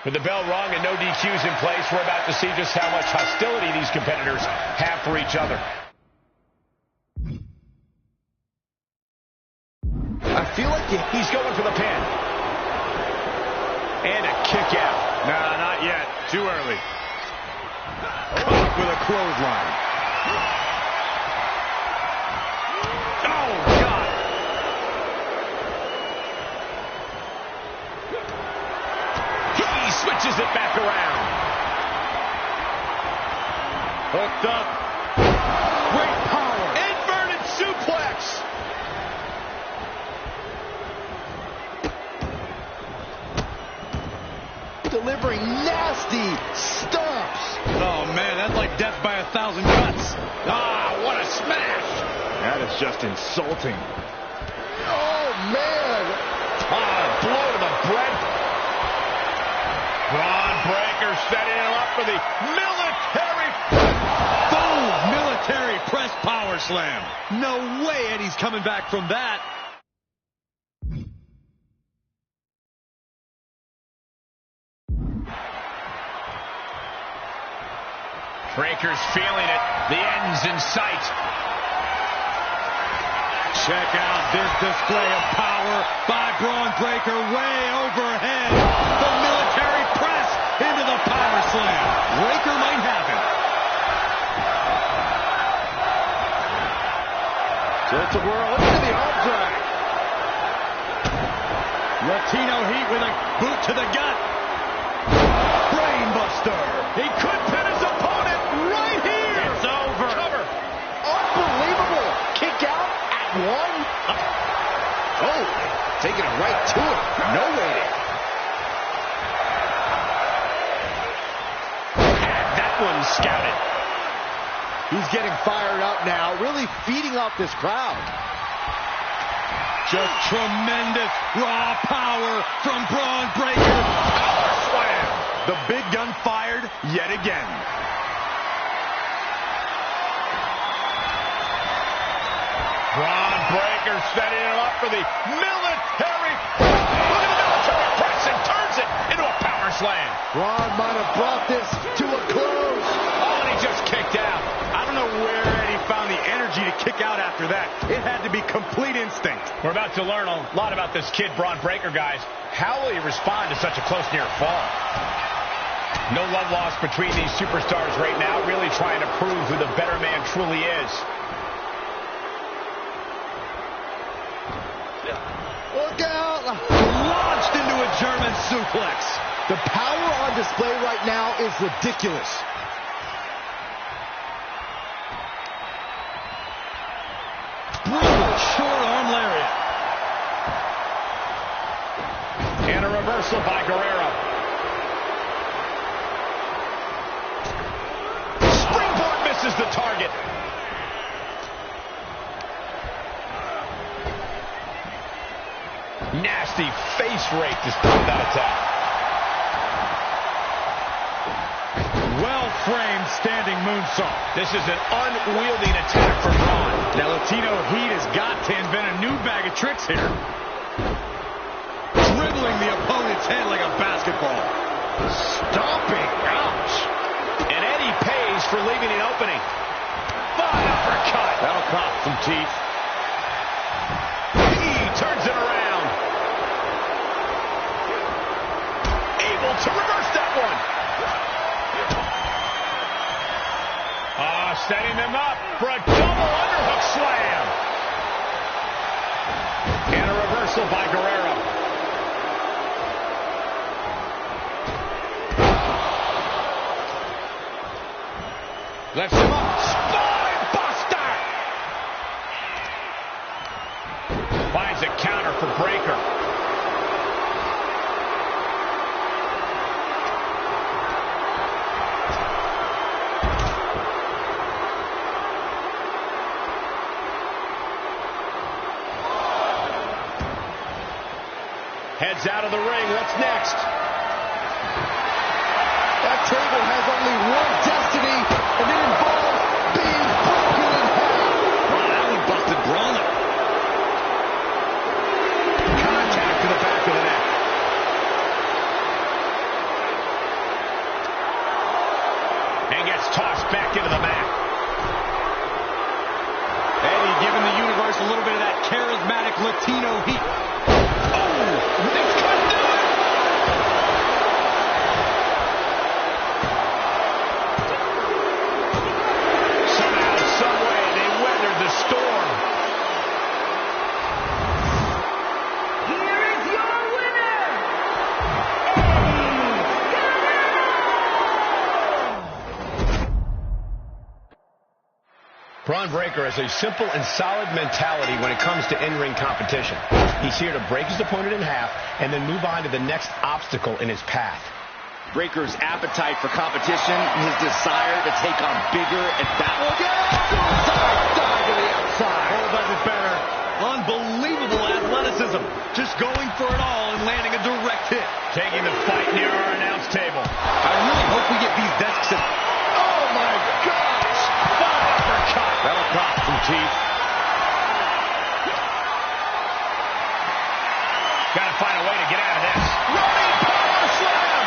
With the bell rung and no DQs in place, we're about to see just how much hostility these competitors have for each other. I feel like he's going for the pin. And a kick out. Nah, not yet. Too early. Caught with a clothesline. Oh, God. He switches it back around. Hooked up. Great power. Inverted suplex. delivering nasty stomps. Oh, man, that's like death by 1,000 cuts. Ah, what a smash. That is just insulting. Oh, man. Ah, blow threat. Bron Breakker setting him up for the military press. Boom! Military press power slam. No way Eddie's coming back from that. Breakker's feeling it. The end's in sight. Check out this display of power by Bron Breakker way overhead. The military press into the power slam. Breakker might have him. Tilt-a-whirl into the arm drag. Latino Heat with a boot to the gut. Brainbuster. He could pin his opponent right here. It's over. Cover. Unbelievable. Kick out at one. Oh, taking it right to it. No waiting. And that one's scouted. He's getting fired up now, really feeding off this crowd. Just tremendous raw power from Bron Breakker. Power slam. The big gun fired yet again. Bron Breakker setting him up for the military press. Look at the military press and turns it into a power slam. Bron might have brought this to a close. Oh, and he just kicked out. I don't know where Eddie found the energy to kick out after that. It had to be complete instinct. We're about to learn a lot about this kid, Bron Breakker, guys. How will he respond to such a close near fall? No love lost between these superstars right now, really trying to prove who the better man truly is. Look out. Launched into a German suplex. The power on display right now is ridiculous. Brutal short arm lariat. And a reversal by Guerrero. Springboard misses the target. Nasty face rake to stop that attack. Well-framed standing moonsault. This is an unwieldy attack from Bron. Now Latino Heat has got to invent a new bag of tricks here. Dribbling the opponent's head like a basketball. Stomping. Ouch. And Eddie pays for leaving an opening. Fine uppercut. That'll cost some teeth. He turns it around. Able to reverse that one. Setting them up for a double underhook slam. And a reversal by Guerrero. Lifts him up. Spine buster. Finds a counter for Breakker. Heads out of the ring. What's next? That table has only one destiny, and it involves being broken in half. Wow, that one busted Bron up. Contact to the back of the neck. And gets tossed back into the mat. Eddie giving the universe a little bit of that charismatic Latino heat. This could do it! Somehow, some way, they weathered the storm. Here is your winner, Eddie Guerrero! Bron Breakker has a simple and solid mentality when it comes to in-ring competition. He's here to break his opponent in half and then move on to the next obstacle in his path. Breakker's appetite for competition, his desire to take on bigger and better. Look out! Suicide dive to the outside. Cole does it better. Unbelievable athleticism. Just going for it all and landing a direct hit. Taking the fight near our announce table. I really hope we get these desks in. Oh, my gosh! What an uppercut! That'll cost some teeth. Gotta find a way to get out of this. Running power slam!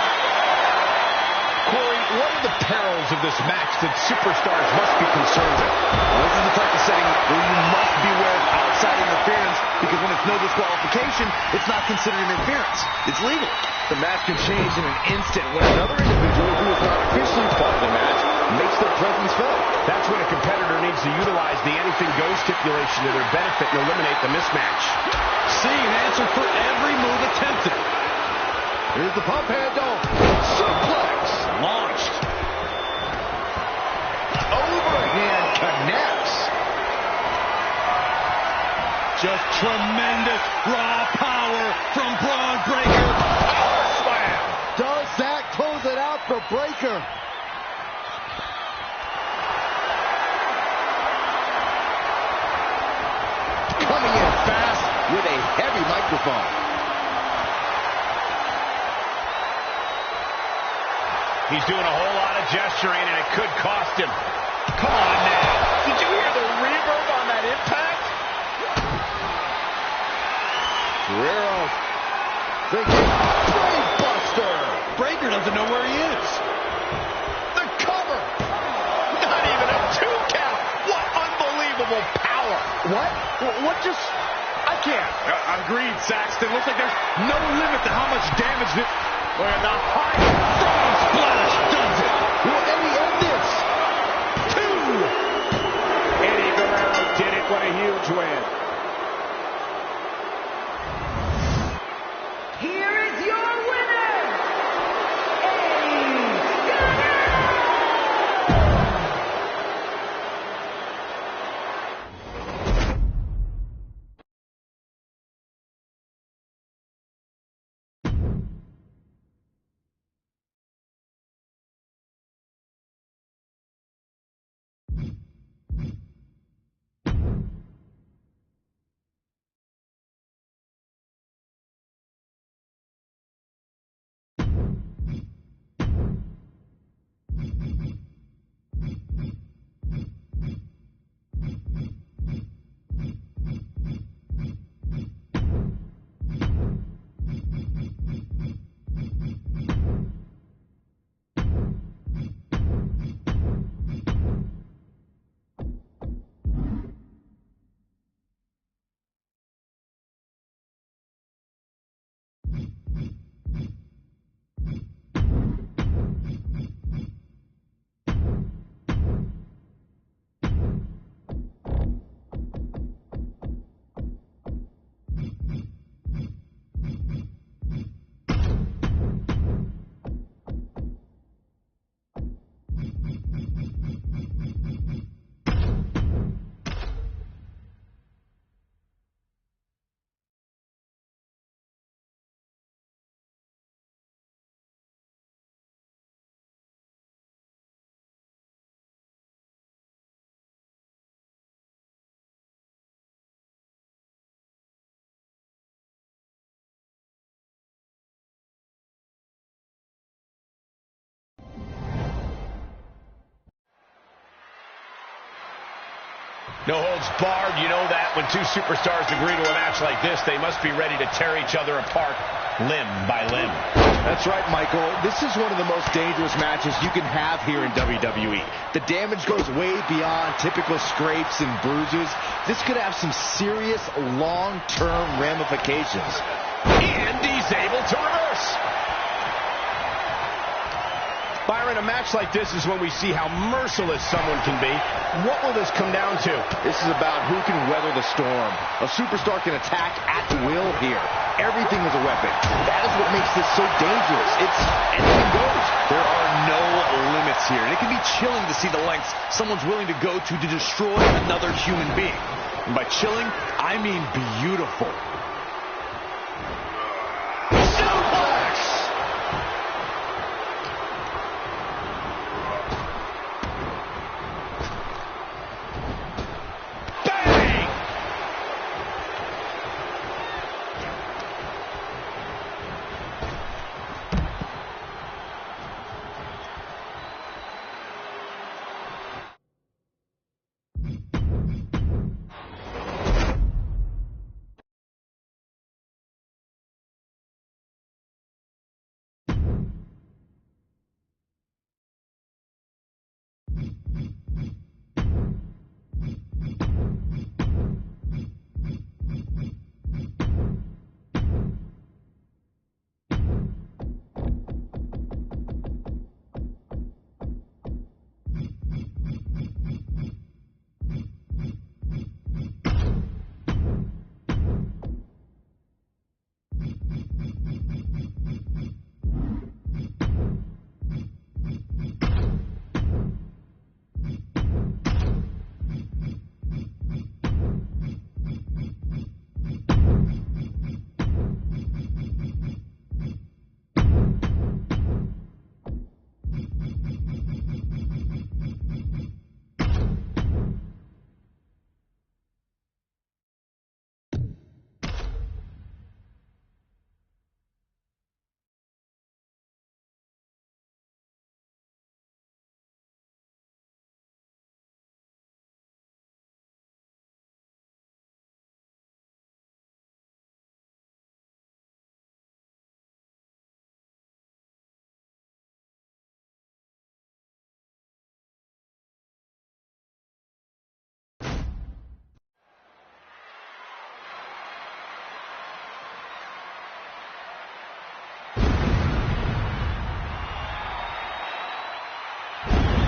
Corey, what are the perils of this match that superstars must be concerned with? Well, this is the type of setting where you must beware of outside interference, because when it's no disqualification, it's not considered interference. It's legal. The match can change in an instant when another individual who is not officially part of the match makes their presence felt. That's when a competitor needs to utilize the anything goes stipulation to their benefit and eliminate the mismatch. Seeing an answer for every move attempted. Here's the pump handle. Suplex. Launched. Overhand connects. Just tremendous raw power from Bron Breakker. Power slam! Does that close it out for Breakker? Coming in fast with a heavy microphone. He's doing a whole lot of gesturing, and it could cost him. Come on now. Did you hear the reverb on that impact? Guerrero thinking brainbuster. Breakker doesn't know where he is. The cover. Not even a 2 count. What unbelievable power. What just... I can't. Agreed, Saxton. Looks like there's no limit to how much damage that... Look at the high Frog splash does it. Will Eddie end this? 2. Eddie Guerrero did it. What a huge win. Here is your winner, Eddie Guerrero! No holds barred, you know that. When two superstars agree to a match like this, they must be ready to tear each other apart limb by limb. That's right, Michael. This is one of the most dangerous matches you can have here in WWE. The damage goes way beyond typical scrapes and bruises. This could have some serious long-term ramifications. And he's able to reverse. Byron, a match like this is when we see how merciless someone can be. What will this come down to? This is about who can weather the storm. A superstar can attack at will here. Everything is a weapon. That is what makes this so dangerous. It's anything goes. There are no limits here. And it can be chilling to see the lengths someone's willing to go to destroy another human being. And by chilling, I mean beautiful.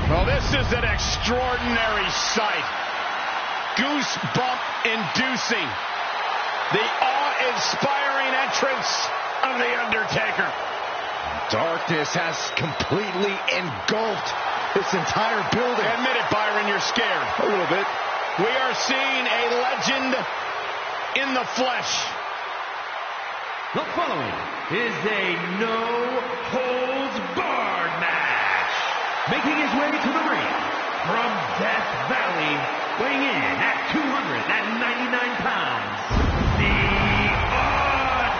Well, this is an extraordinary sight. Goosebump-inducing. The awe-inspiring entrance of The Undertaker. Darkness has completely engulfed this entire building. Admit it, Byron, you're scared. A little bit. We are seeing a legend in the flesh. The following is a no-holds-barred match. Making his way to the ring from Death Valley, weighing in at 299 pounds, The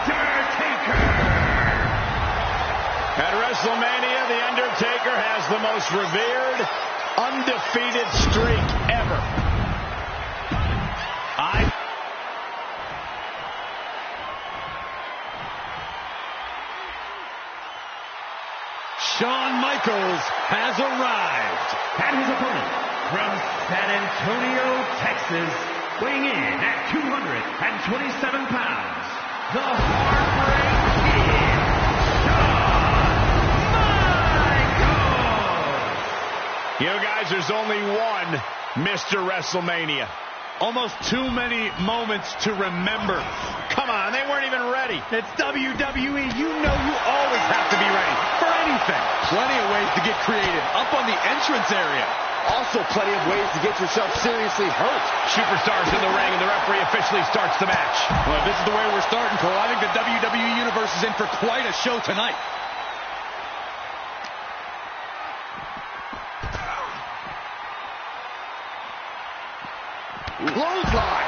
Undertaker. At WrestleMania, The Undertaker has the most revered, undefeated streak ever. Shawn Michaels has arrived. And his opponent from San Antonio, Texas, weighing in at 227 pounds, the Heartbreak Kid, Shawn Michaels. You guys, there's only one Mr. WrestleMania. Almost too many moments to remember. Come on, they weren't even ready. It's WWE. You know you always have to be ready for anything. Plenty of ways to get creative. Up on the entrance area. Also plenty of ways to get yourself seriously hurt. Superstars in the ring, and the referee officially starts the match. Well, if this is the way we're starting, Cole, I think the WWE Universe is in for quite a show tonight. Clothesline.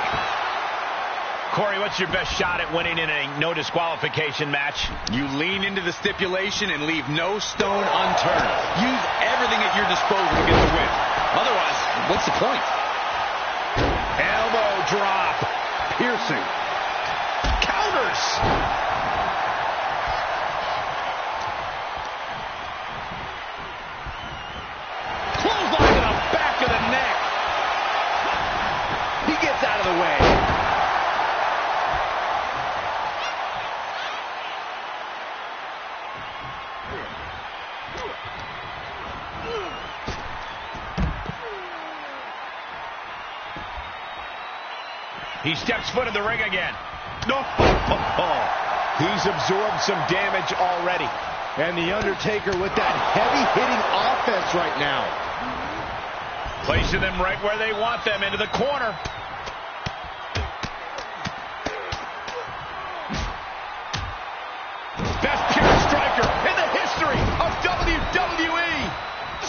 Corey, what's your best shot at winning in a no disqualification match? You lean into the stipulation and leave no stone unturned. Use everything at your disposal to get the win. Otherwise, what's the point? Elbow drop. Piercing. Counters. Clothesline to the back of the neck. He gets out of the way. He steps foot in the ring again. No. He's absorbed some damage already. And The Undertaker with that heavy-hitting offense right now. Placing them right where they want them, into the corner. Best pure striker in the history of WWE.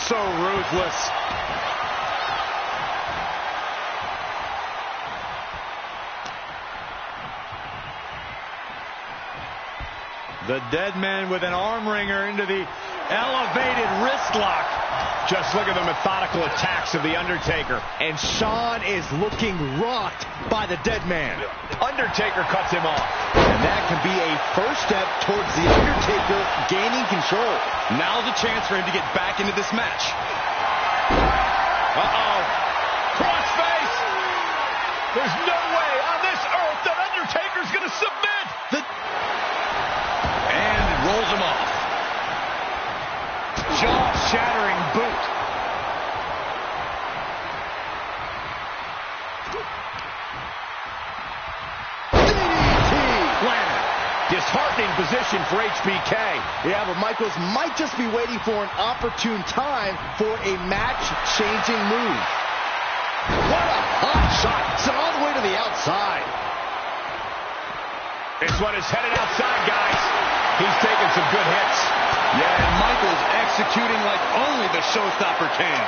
So ruthless. The dead man with an arm wringer into the elevated wrist lock. Just look at the methodical attacks of The Undertaker. And Shawn is looking rocked by the dead man. Undertaker cuts him off. And that can be a first step towards The Undertaker gaining control. Now's a chance for him to get back into this match. There's no way on this earth that Undertaker's going to submit. And rolls him off. Jaw-shattering boot. Disheartening position for HBK. Yeah, but Michaels might just be waiting for an opportune time for a match-changing move. What a hot shot. Sent all the way to the outside. This one is headed outside, guys. He's taking some good hits. Yeah, and Michaels executing like only the showstopper can.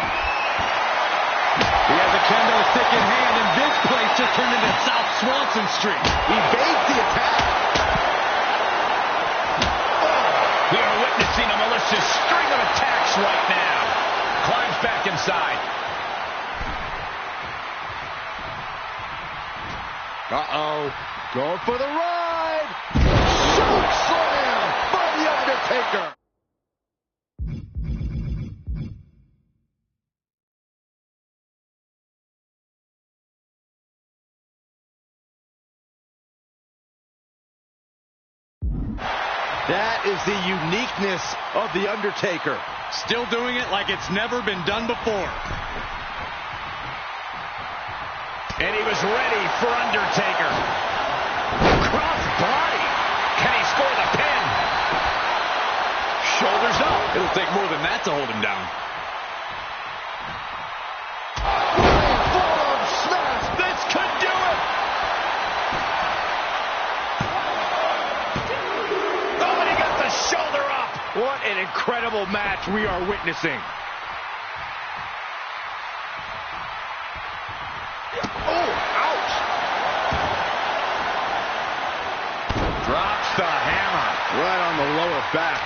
He has a kendo stick in hand, and this place just turned into South Swanson Street. Evades the attack. We are witnessing a malicious string of attacks right now. Climbs back inside. Uh-oh. Going for the ride. Choke slam by The Undertaker. That is the uniqueness of The Undertaker. Still doing it like it's never been done before. And he was ready for Undertaker. Cross body. Can he score the pin? Shoulders up. It'll take more than that to hold him down. Forearm smash. This could do it. Oh, and he got the shoulder up. What an incredible match we are witnessing. Oh, ouch. Drops the hammer. Right on the lower back.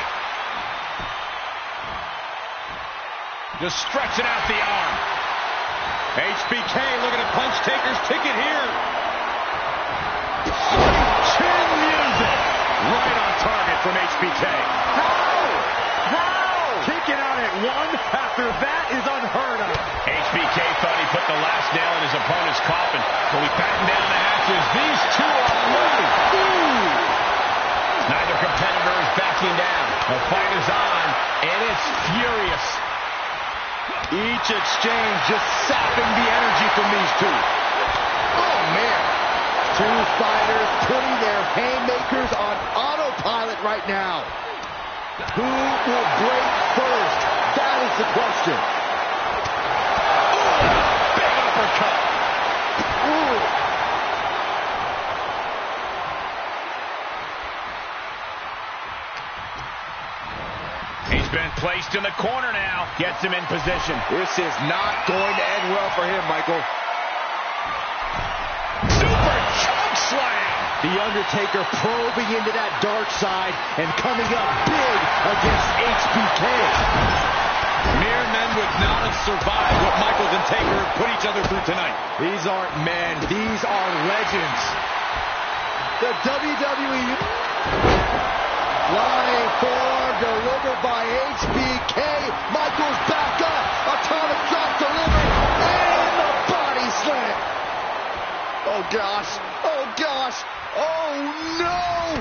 Just stretching out the arm. HBK looking to punch Taker's ticket here. Chin music. Right on target from HBK. How? Kicking out at one after that is unheard of. HBK thought he put the last nail in his opponent's coffin, but we batten down the hatches. These two are loaded. Neither competitor is backing down. The fight is on, and it's furious. Each exchange just sapping the energy from these two. Oh, man. Two fighters putting their haymakers on autopilot right now. Who will break first? That is the question. Big uppercut. Ooh. He's been placed in the corner now. Gets him in position. This is not going to end well for him, Michael. Super choke slam. The Undertaker probing into that dark side and coming up big against HBK. Mere men would not have survived what Michaels and Taker have put each other through tonight. These aren't men. These are legends. The WWE flying forearm delivered by HBK. Michaels back up. Atomic drop delivered. And the body slam. Oh, gosh. Oh, gosh. Oh, no.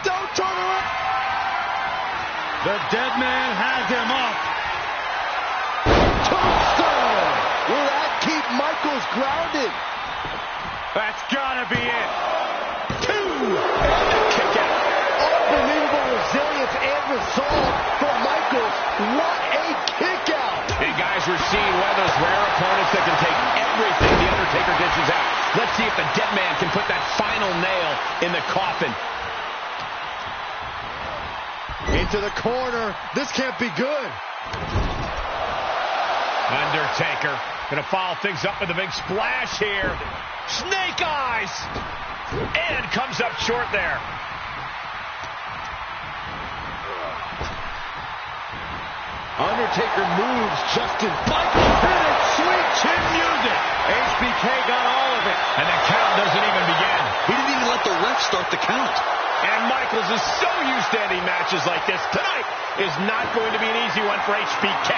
Don't turn around. The dead man has him up. Tombstone. Will that keep Michaels grounded? That's gotta be it. Two. And the kick out. Unbelievable resilience and resolve from Michaels. What a kick out. And guys, we're seeing one of those rare opponents that can take everything The Undertaker dishes out. Let's see if the dead man can put that final nail in the coffin. Into the corner. This can't be good. Undertaker gonna follow things up with a big splash here. Snake eyes. And comes up short there. Undertaker moves just in. Michaels hit it. Sweet chin music. HBK got all of it. And the count doesn't even begin. He didn't even let the ref start the count. And Michaels is so used to ending matches like this. Tonight is not going to be an easy one for HBK.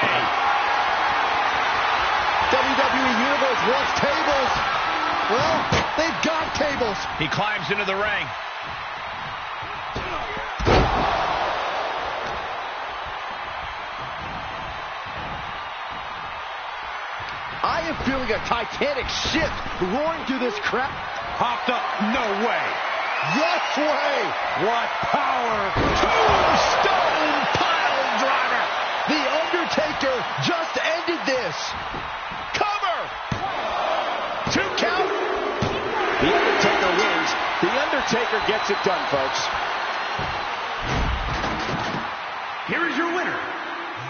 WWE Universe wants tables. Well, they've got tables. He climbs into the ring. I am feeling a titanic shift roaring through this crowd. Popped up. No way. Yes way. What power. Tombstone pile driver. The Undertaker just ended this. Cover. 2 count. The Undertaker wins. The Undertaker gets it done, folks. Here is your winner,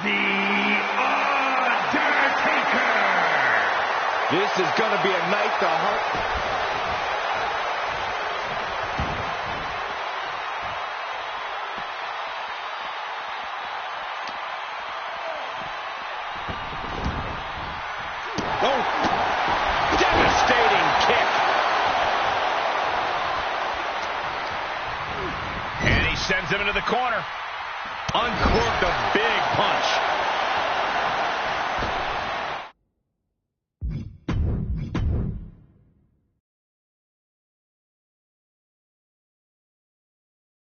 The Undertaker. This is going to be a night the heart. Oh, devastating kick. And he sends him into the corner. Uncorked a big punch.